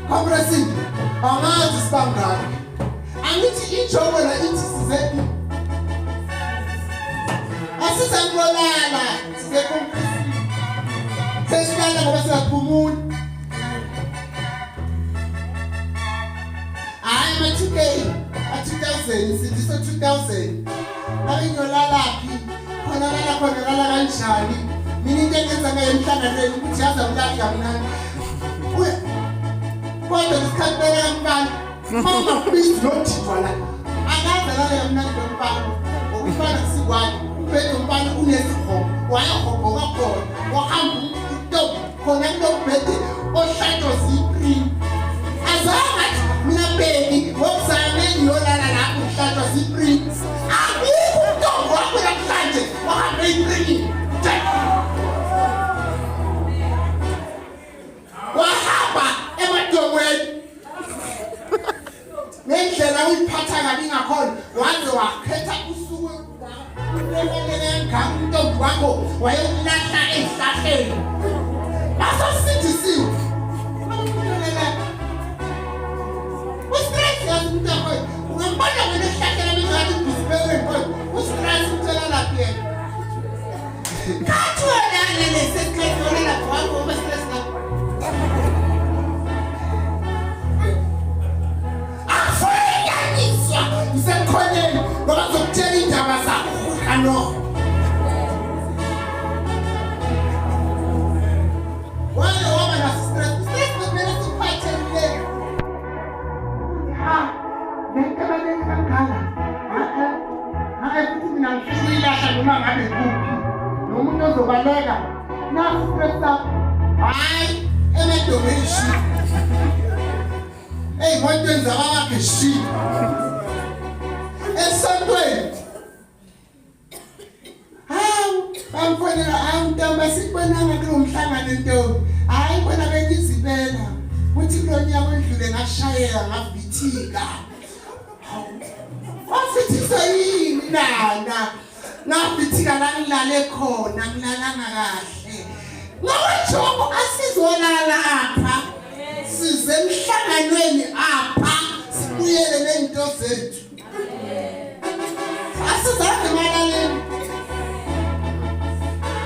Kompresini angazi sibangaki. Angithi injongo la ithi size asizangolala size kompresini. Sesilala ngoba siyaphumula. Hayi ma-2K, a-2000 sithi so-2000. Ngabe ngiyolalaphi? Khona lala kanjani? Mina into engenza ngayo emhlanganweni ukuthi yaza ulali kamnandi. Kodwa ngesikhathi beka mfana, mawungabhizi nothithwa la. Akaze lale kamnandi lomfana. Ukufana kusikwani, ubhede umfana unesihobo. Wayahobhoka khona, wahamba utobi khona kulobhede ohlatshwa ziprini. Azangathi mina bheki ngokuzame ngiyolala lapho uhlatshwa ziprini. Akukho utobi wakho namhlanje wahambe iprini. Wahamba emadongweni. Ngendlela uyiphatha kabi ngakhona waze wakhetha usuku ngengamu wakho wayekulahla ezihlahleni. Basasindisiwe. Ustress yazi umuntu yakho. Ungambona wena ezihlahleni bengathi ubusibekwe khona. Ustress uthela lapha yena. Kathi wena lele sesikhathi wena lapha wakho ngoba stress lapha. Ngisemkhoneni ngoba ngizokutshela indaba zakho kano. Wena waba na-stress kumele sikuphathele. Lento abaningi kangaka. Futhi mina ngifisa uyilahla noma ngabe kuphi. Nomuntu ozobaleka na-stress up. Hayi emadongeni shit. Ey'motweni zababakhe shit. Esontweni. Bamfonela ntombi asikubonanga kulo mhlangano ntombi. Hayi bona bengizibela. Uthi kulonyaka ondlule ngashayeka ngavithika. Wafithisa yini nana? Ngavithika la ngilale khona ngilalanga kahle. Ngawajobo asizolala apha. Size emhlanganweni apha sibuyele nento zethu. Asizange malaleni.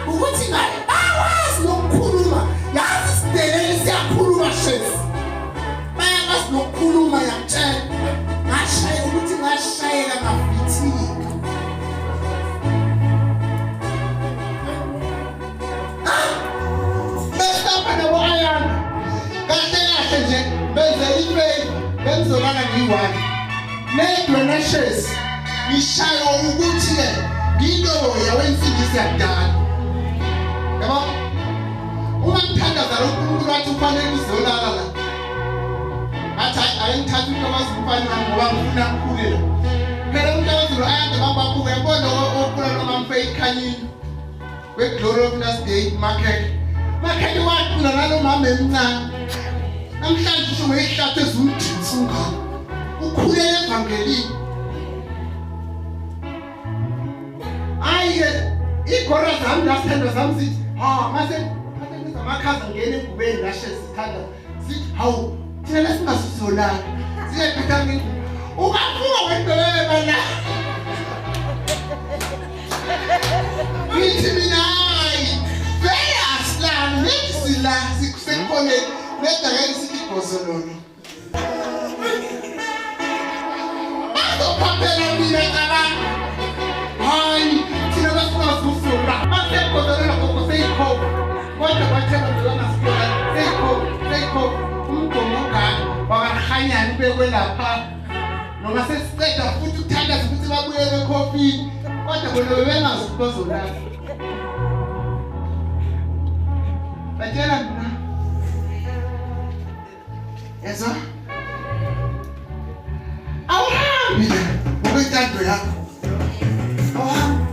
Ukuthi ngabe bawazi nokukhuluma. Yazi sidelele siyakhuluma shesi. Bayabazi nokukhuluma yakutshela. Ngashayeka ukuthi ngashayeka ngavithika. Besapha nabo ayana. Kahle nje benze ife benzolana ngiyi-1. Ne-donations ngishayo ukuthi ke nginoya wensindisi yakudala. Yabo? Uma ngithandaza lo uNkulunkulu wathi ufanele uzolala la. Athi ayengithatha uNtokozo umfana wami ngoba ngifuna ukukhule la. Phela uNtokozo lo ayande bababuka yabona okhula nomamfe ikhanyini. We-Glory of Last Day Makheke. Makheke wakhula nalo mama emncane. Namhlanje usho ngehlathi ezumthisi ungane. Ukhulele evangelini. Aye, igora zami lasithandwa zami sithi, mase ngizamakhaza ngene engubeni lashe sithanda. Sithi, hawu, thina lesingasizolala. Siyephetha ngithi, ungavuka wendoleba la. Ngithi mina hayi, vele asilani, nethi sila, sikusekhoneni, neda ngeke sithi ibhozolono. Bazophaphela mina cabanga. Hayi, thina basingazusula. Mase ibhozolono koko seyikhopha. Kodwa kwathela ndolana sikhola, seyikhopha. Umgomo ongaka, wakarhanyana ubekwe lapha. Noma sesiceda futhi ukuthandaza ukuthi babuyele ekhofini. Kodwa bona bebengazi ukuthi bazolala. Batshela mina. Yezwa? Awuhambi ngokwentando yakho. Awuhambi.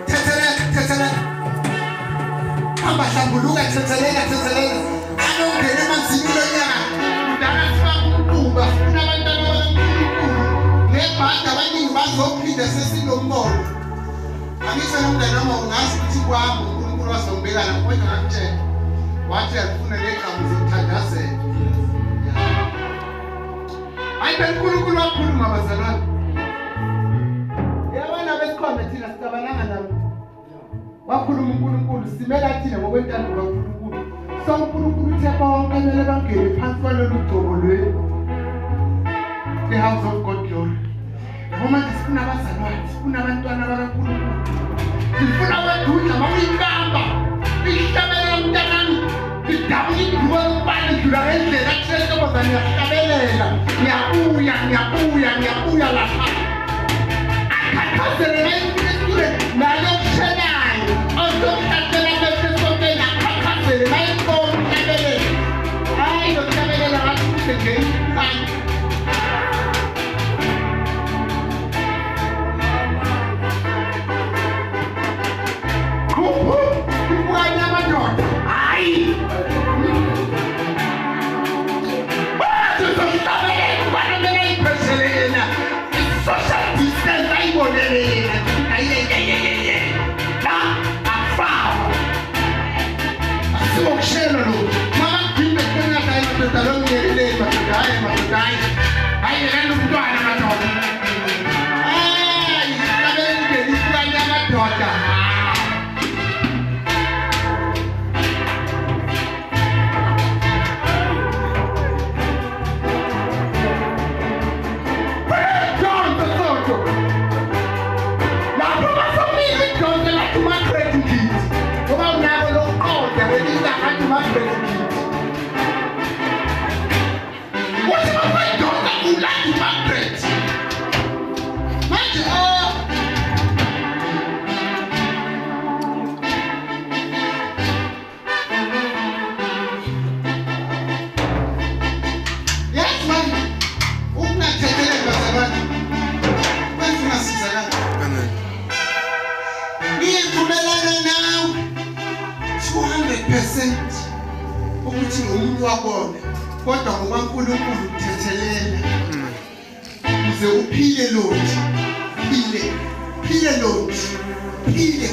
Thetheleka. Hamba hlambuluka, thetheleka. Anongena emanzini lonyaka. Kudala siba umquba, funa abantwana bakaNkulunkulu. Nebhadi abaningi bazophinda sesinombono. Angisho nomndeni wami ungazi ukuthi kwami uNkulunkulu wazongibeka lapho kodwa ngakutshela. Wathi akufuna leqhamu zokuthandazela. Hayi phela uNkulunkulu wakhuluma bazalwane. Yabona besikhombe thina sicabananga nami. Wakhuluma uNkulunkulu simela thina ngokwentando kaNkulunkulu. So uNkulunkulu uthe bonke kumele bangene phansi kwalolu gcobo lwethu. The house of God glory. Noma sifuna abazalwane, sifuna abantwana bakaNkulunkulu. Sifuna abadudla bakuyibamba. Ihlabelela mntanami. Idabula iduka lokubana idlula ngendlela kuhlele kabazane yahlabelela. Ngiyabuya lapha. Akhathazele nayimfisule nalo kushelayo. Ozokuthathela bese sonke nakhathazele nayimfoni hlabelela. Hayi lokuhlabelela ngathi kuhle nje imkhanya. Social distance, I want 100% ukuthi umuntu wabona kodwa ngokaNkulunkulu uthethelela uze uphile lothi phile lothi phile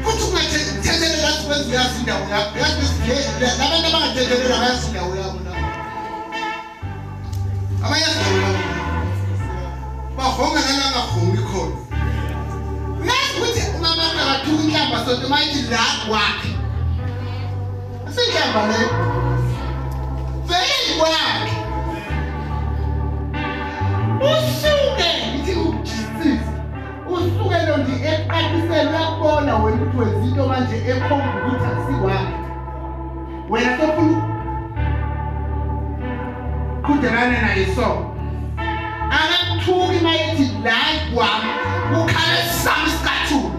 futhi ungathethelela sikwenza uyazi indawo yakho yazi labantu abangathethelela bayazi indawo yabo la abayazi bahonga nangahongi khona ukuthi umama akathuka inhlamba sonke manje la wakhe asenhlamba le vele wakhe usuke ngithi uJesus usuke lo ndi eqalisela uyabona wena ukuthi wezinto manje ekhomba ukuthi akusikwakhe wena sofuna kudelana naye so akathuki mayethi la kwami ukhala sami isikhathulo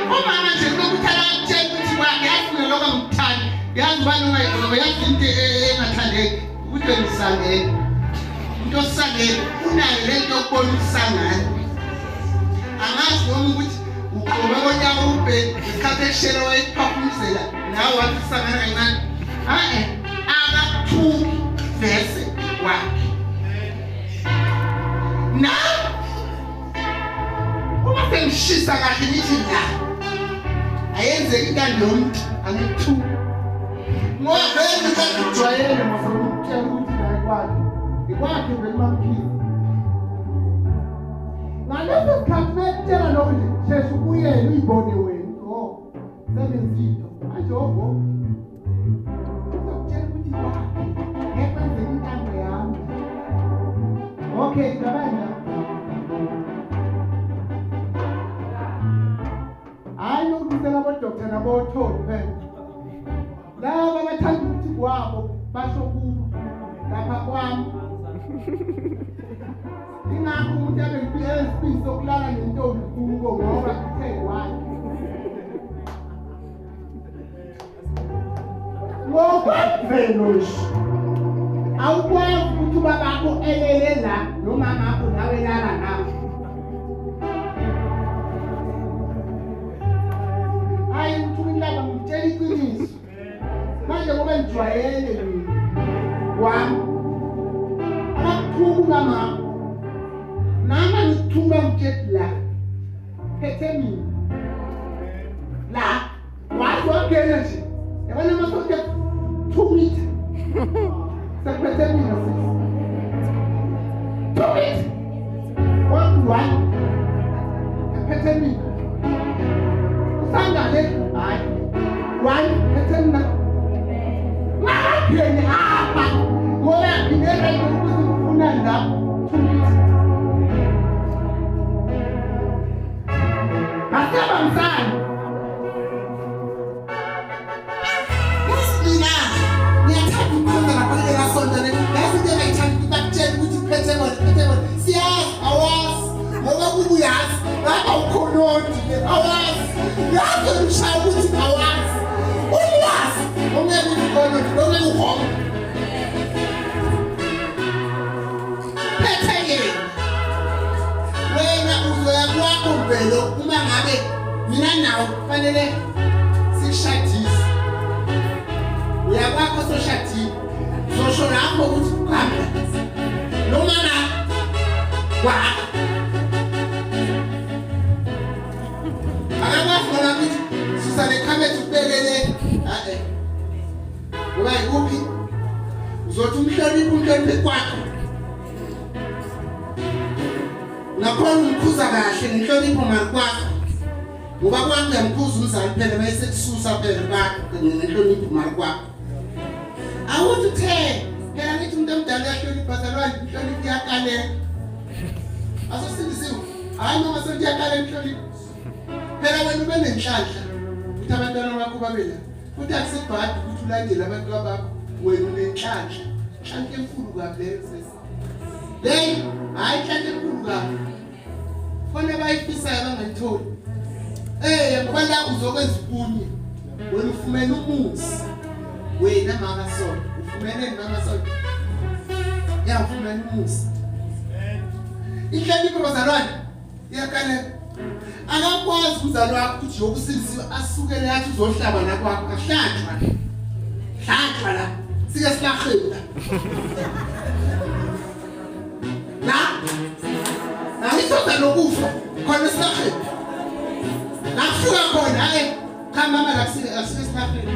umama nje ukuthala akutshela ukuthi kwakhe yafuna lokho ngikuthanda yazi ubani ungayibona yazi into engathandeki ukuthi ngisangene into osangene unayo lento yokubona ukusangana angazi noma ukuthi uqoba konyawo ubheki isikhathi eshela wayephaphumisela nawe wathi usangana kancane akathuki vese wakhe na uma sengishisa kahle ngithi la ayenzeki intando yomuntu angithuki ngoba vele ngikujwayele ngizokutshela ukuthi la ikwakhe vele mamphile ngaleso sikhathi mekutshela lokho nje sheshe ubuyele uyibone wena sebenzito manje ogo uzokutshela ukuthi ikwakhe ngekwenzeka intando yami okay ngabana hayi nokubiza abodokotela nabotholi phela laba abathanda ukuthi kwabo basho kubo lapha kwami ingakho umuntu abe ngiphisa sokulala nentombi kubo ngoba uthe wakhe ngokwemvelo awukwazi ukuthi ubabakho elele la nomama akho nawe lala nawe hayi uthumela ngitshela iqiniso manje ngoba ngijwayele mina wami akuthuka mama nama ngithuka ngitshela la phethe mina la wathi wangena nje yabona masonke 2 meter sekuphethe mina sisi 2 meter one phethe mina usangale hayi one phethe mina ngaphi apha ngoba ngibeka ukuthi ufuna la 2 meter asaba msana mina niyathanda ukukhonza ngaphandle kasonto lesi into engayithanda ukutshela ukuthi phethe bona siyazi awazi ngoba kubuyazi ngapha ukhonoti awazi yazi umshaya ukuthi awazi ulwazi ongeke ukhonoti ongeke uhonga phethe yena wena uzoya kwakho velo uma ngabe mina nawe kufanele sishadise uyakwakho soshadile zosho lapho ukuthi uhambe noma na wakho akafuna ukuthi sisale khabethi ubekele ngoba ikuphi uzothi umhloniphi kwakho nakhona umkhuza kahle ngenhlonipho makwakho ngoba kwakho uyamkhuza umzali phela bese kususa phela bakho ngenhlonipho makwakho awuthi phela ngithi umuntu omdala uyahlonipha bazalwane inhlonipho iyakalela asosindisiwe hayi noma sentiyakala inhlonipho phela wena ube nenhlanhla ukuthi abantwana bakho babela futhi akusebhadi ukuthi ulandele abantu bakho wena unenhlanhla inhlanhla enkulu kabi leyo sesi leyo hayi inhlanhla enkulu kabi khona bayifisayo bangayitholi ngoba la uzokwenza ukunye wena ufumene umuzi wena makasonto ufumene makasonto ufumene umuzi inhlonipho bazalwane iyakale akakwazi umzali wakho ukuthi yokusindisiwe asukele yathi uzohlaba la kwakho ahlanjwa la sike silahlela la isonta lokufa khona silahlela la kufika khona hayi cha mama la sike silahlela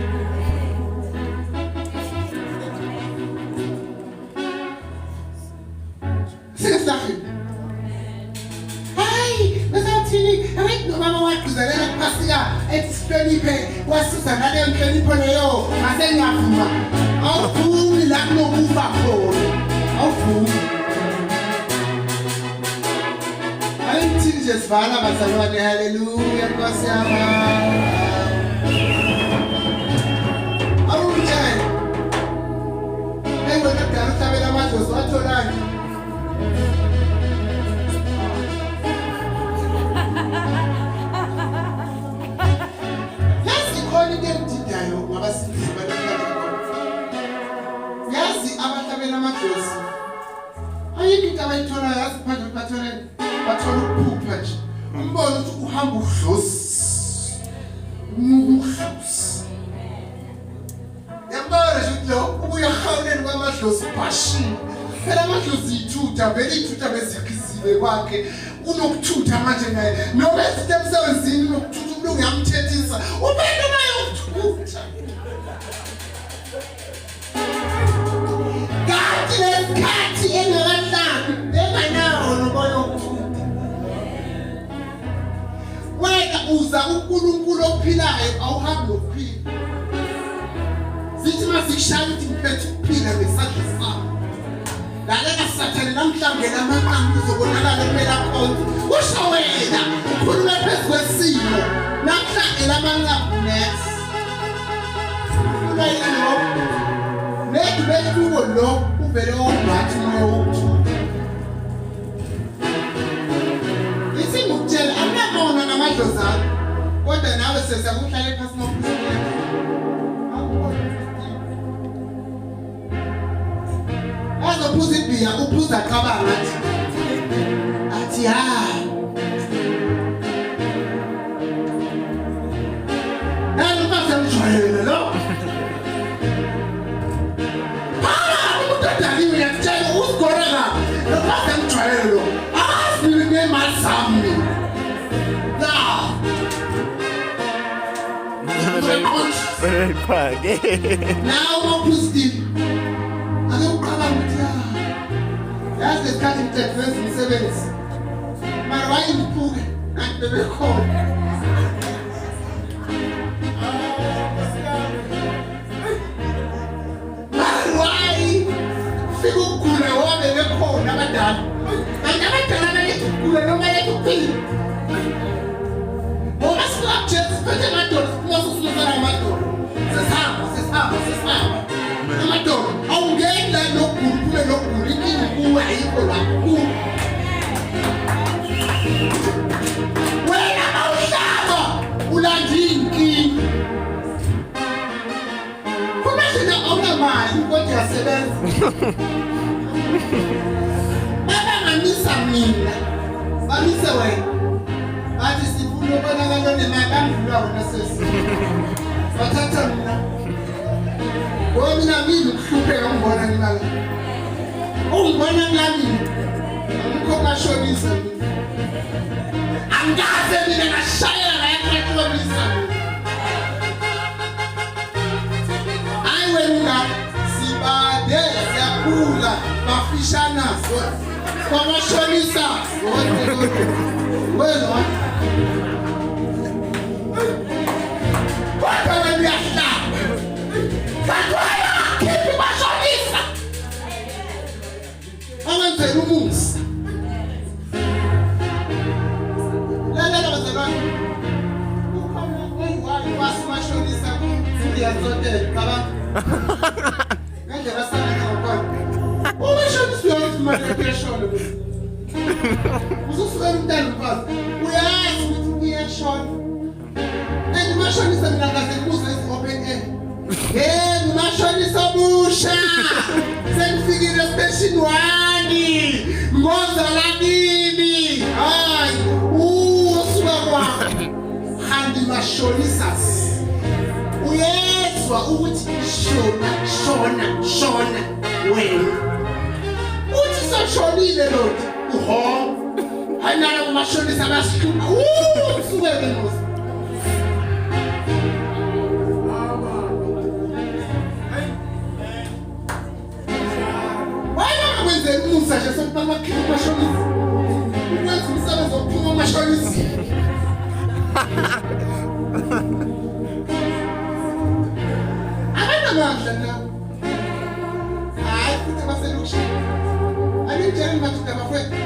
sike silahlela Mama wakuzalela kuphasika etsihloniphe wasiza ngale nhlonipho leyo mase ngiyavuma awuvumi la kunokufa khona awuvumi ayithini nje sivala bazalwane haleluya Nkosi yami awunjani wena kudala uhlabela amadlozi watholani yazi abahlabela amadlozi ayikho into abayithola yazi phandle bathola ukuphupha nje umbona ukuthi uhamba udlozi umukhusi yambona nje lo ubuya khawuleni kwamadlozi bashini phela amadlozi ithutha bezikhizile kwakhe unokuthutha manje naye noma ezinto emsebenzini unokuthutha umuntu uyamthethisa ubento bayokuthutha kanti lesikhathi engakahlali enganawo nomoya wokuthutha wena uza uNkulunkulu ophilayo awuhambi nokuphila sithi masikushaya ukuthi ngiphethe ukuphila ngesandla sami lalela sathane namhlanje lamaqambu uzobonakala kumela khona usho wena ukhuluma phezu kwesimo namhlanje lamaqambu next ulayino nethi bekuwo lo uvele ongathi moya wokuthutha isingukutshela amnabona namadlozi akho kodwa nawe sesakuhlale phansi nokuphila azophuza ibhiya uphuza qabanga athi hayi naluphathe mjwayele lo udadaliwe yakutshela usigoreka luphathe mjwayele lo asinikwe mazami now uphuza akuqabanga ukuthi yazi lesikhathi ngithethe umsebenzi mara wayengiphuke kanti bebekhona why fika ukugula wabe bekhona abadala kanti abadala baletha ukugula noma baletha ukuphila ngoba singakujesi siphethe amadolo siphuma susuzana amadolo sesihamba amadolo awungeni la nokugula uphume nokugula inkinga kuwe ayikho la kuwe wena mawuhlaba ulanda inkinga kumashina awunamali kodwa yasebenza babangamisa mina bamise wena bathi sifuna ukubonakala nemali bamvula wona sesi bathatha mina mina mimi ukuhlupheka ngibona ngimala ungibona ngami ngikhoqashonisa angaze mina ngashayela ngayaqhaqhomisa hayi wena sibade siyakhula bafishana kwabashonisa wena kodwa ngiyahlala Katwaya, keep bashonisa. Awenze umusa. La bazalwane. Ukhona wasimashonisa siyazotela baba. Ngeke basana ngokona. Umashonisa uyafumana pressure. Ususuka umntana mfazi. Uyazi ukuthi uyashona. Umashonisa mina kaze kuze open air. Hey, mashonisa busha. Sengifikile station 1. Ngoza la nini? Hayi, wakho handi mashonisas uyezwa ukuthi shona wena uthi soshonile lodi uho hanala kumashonisa abasihluku usuke ngosi wena kwenze umusa nje sokuba amakhulu mashonisa ukwenza umsebenzi wokuphuma mashonisa abanamandla nawo hayi futhi abaselokishini anitshela madoda bafowethu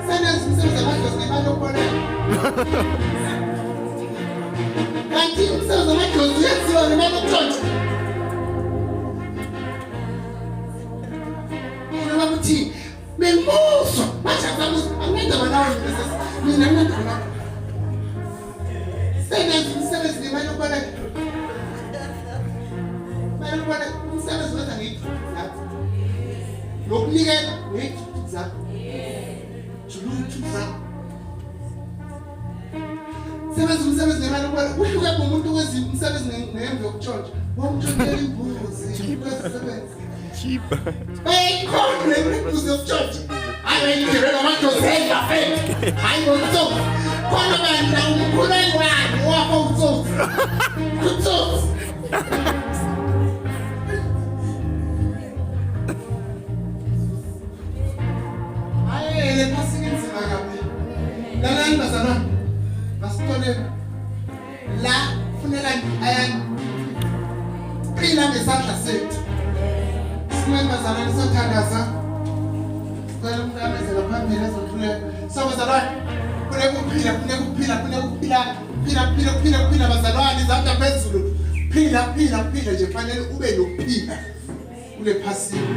senenza umsebenzi amadlozi ngemali yokuboleka kanti umsebenzi amadlozi uyenziwa ngemali yokutshontsha noma kuthi benguzwa manje angenza banawo mina ngenza banawo senenza umsebenzi ngemali yokuboleka bayabona umsebenzi wenza ngithi lokunikela ngithi zakho juluthu zakho sebenza umsebenzi ngemali yokuboleka uhluke kumuntu wenza umsebenzi ngemva yokutshontsha wamtshontshela imbuzi kwezisebenzi Cheaper. hey khona imbuzi yokutshontsha hayi ngibeka amadlozi afeke hayi ngotsofu khona banda umkhuleko wakhe wakho utsofu utsofu le passing inzima kabi lalani bazalwane basitoleka la funeka ayani phila ngesandla sethu simele bazalwane sothandaza sicela umnqamezela phambili ezothuleka so bazalwane kuphila bazalwane izandla phezulu phila nje fanele ube nokuphila kule passing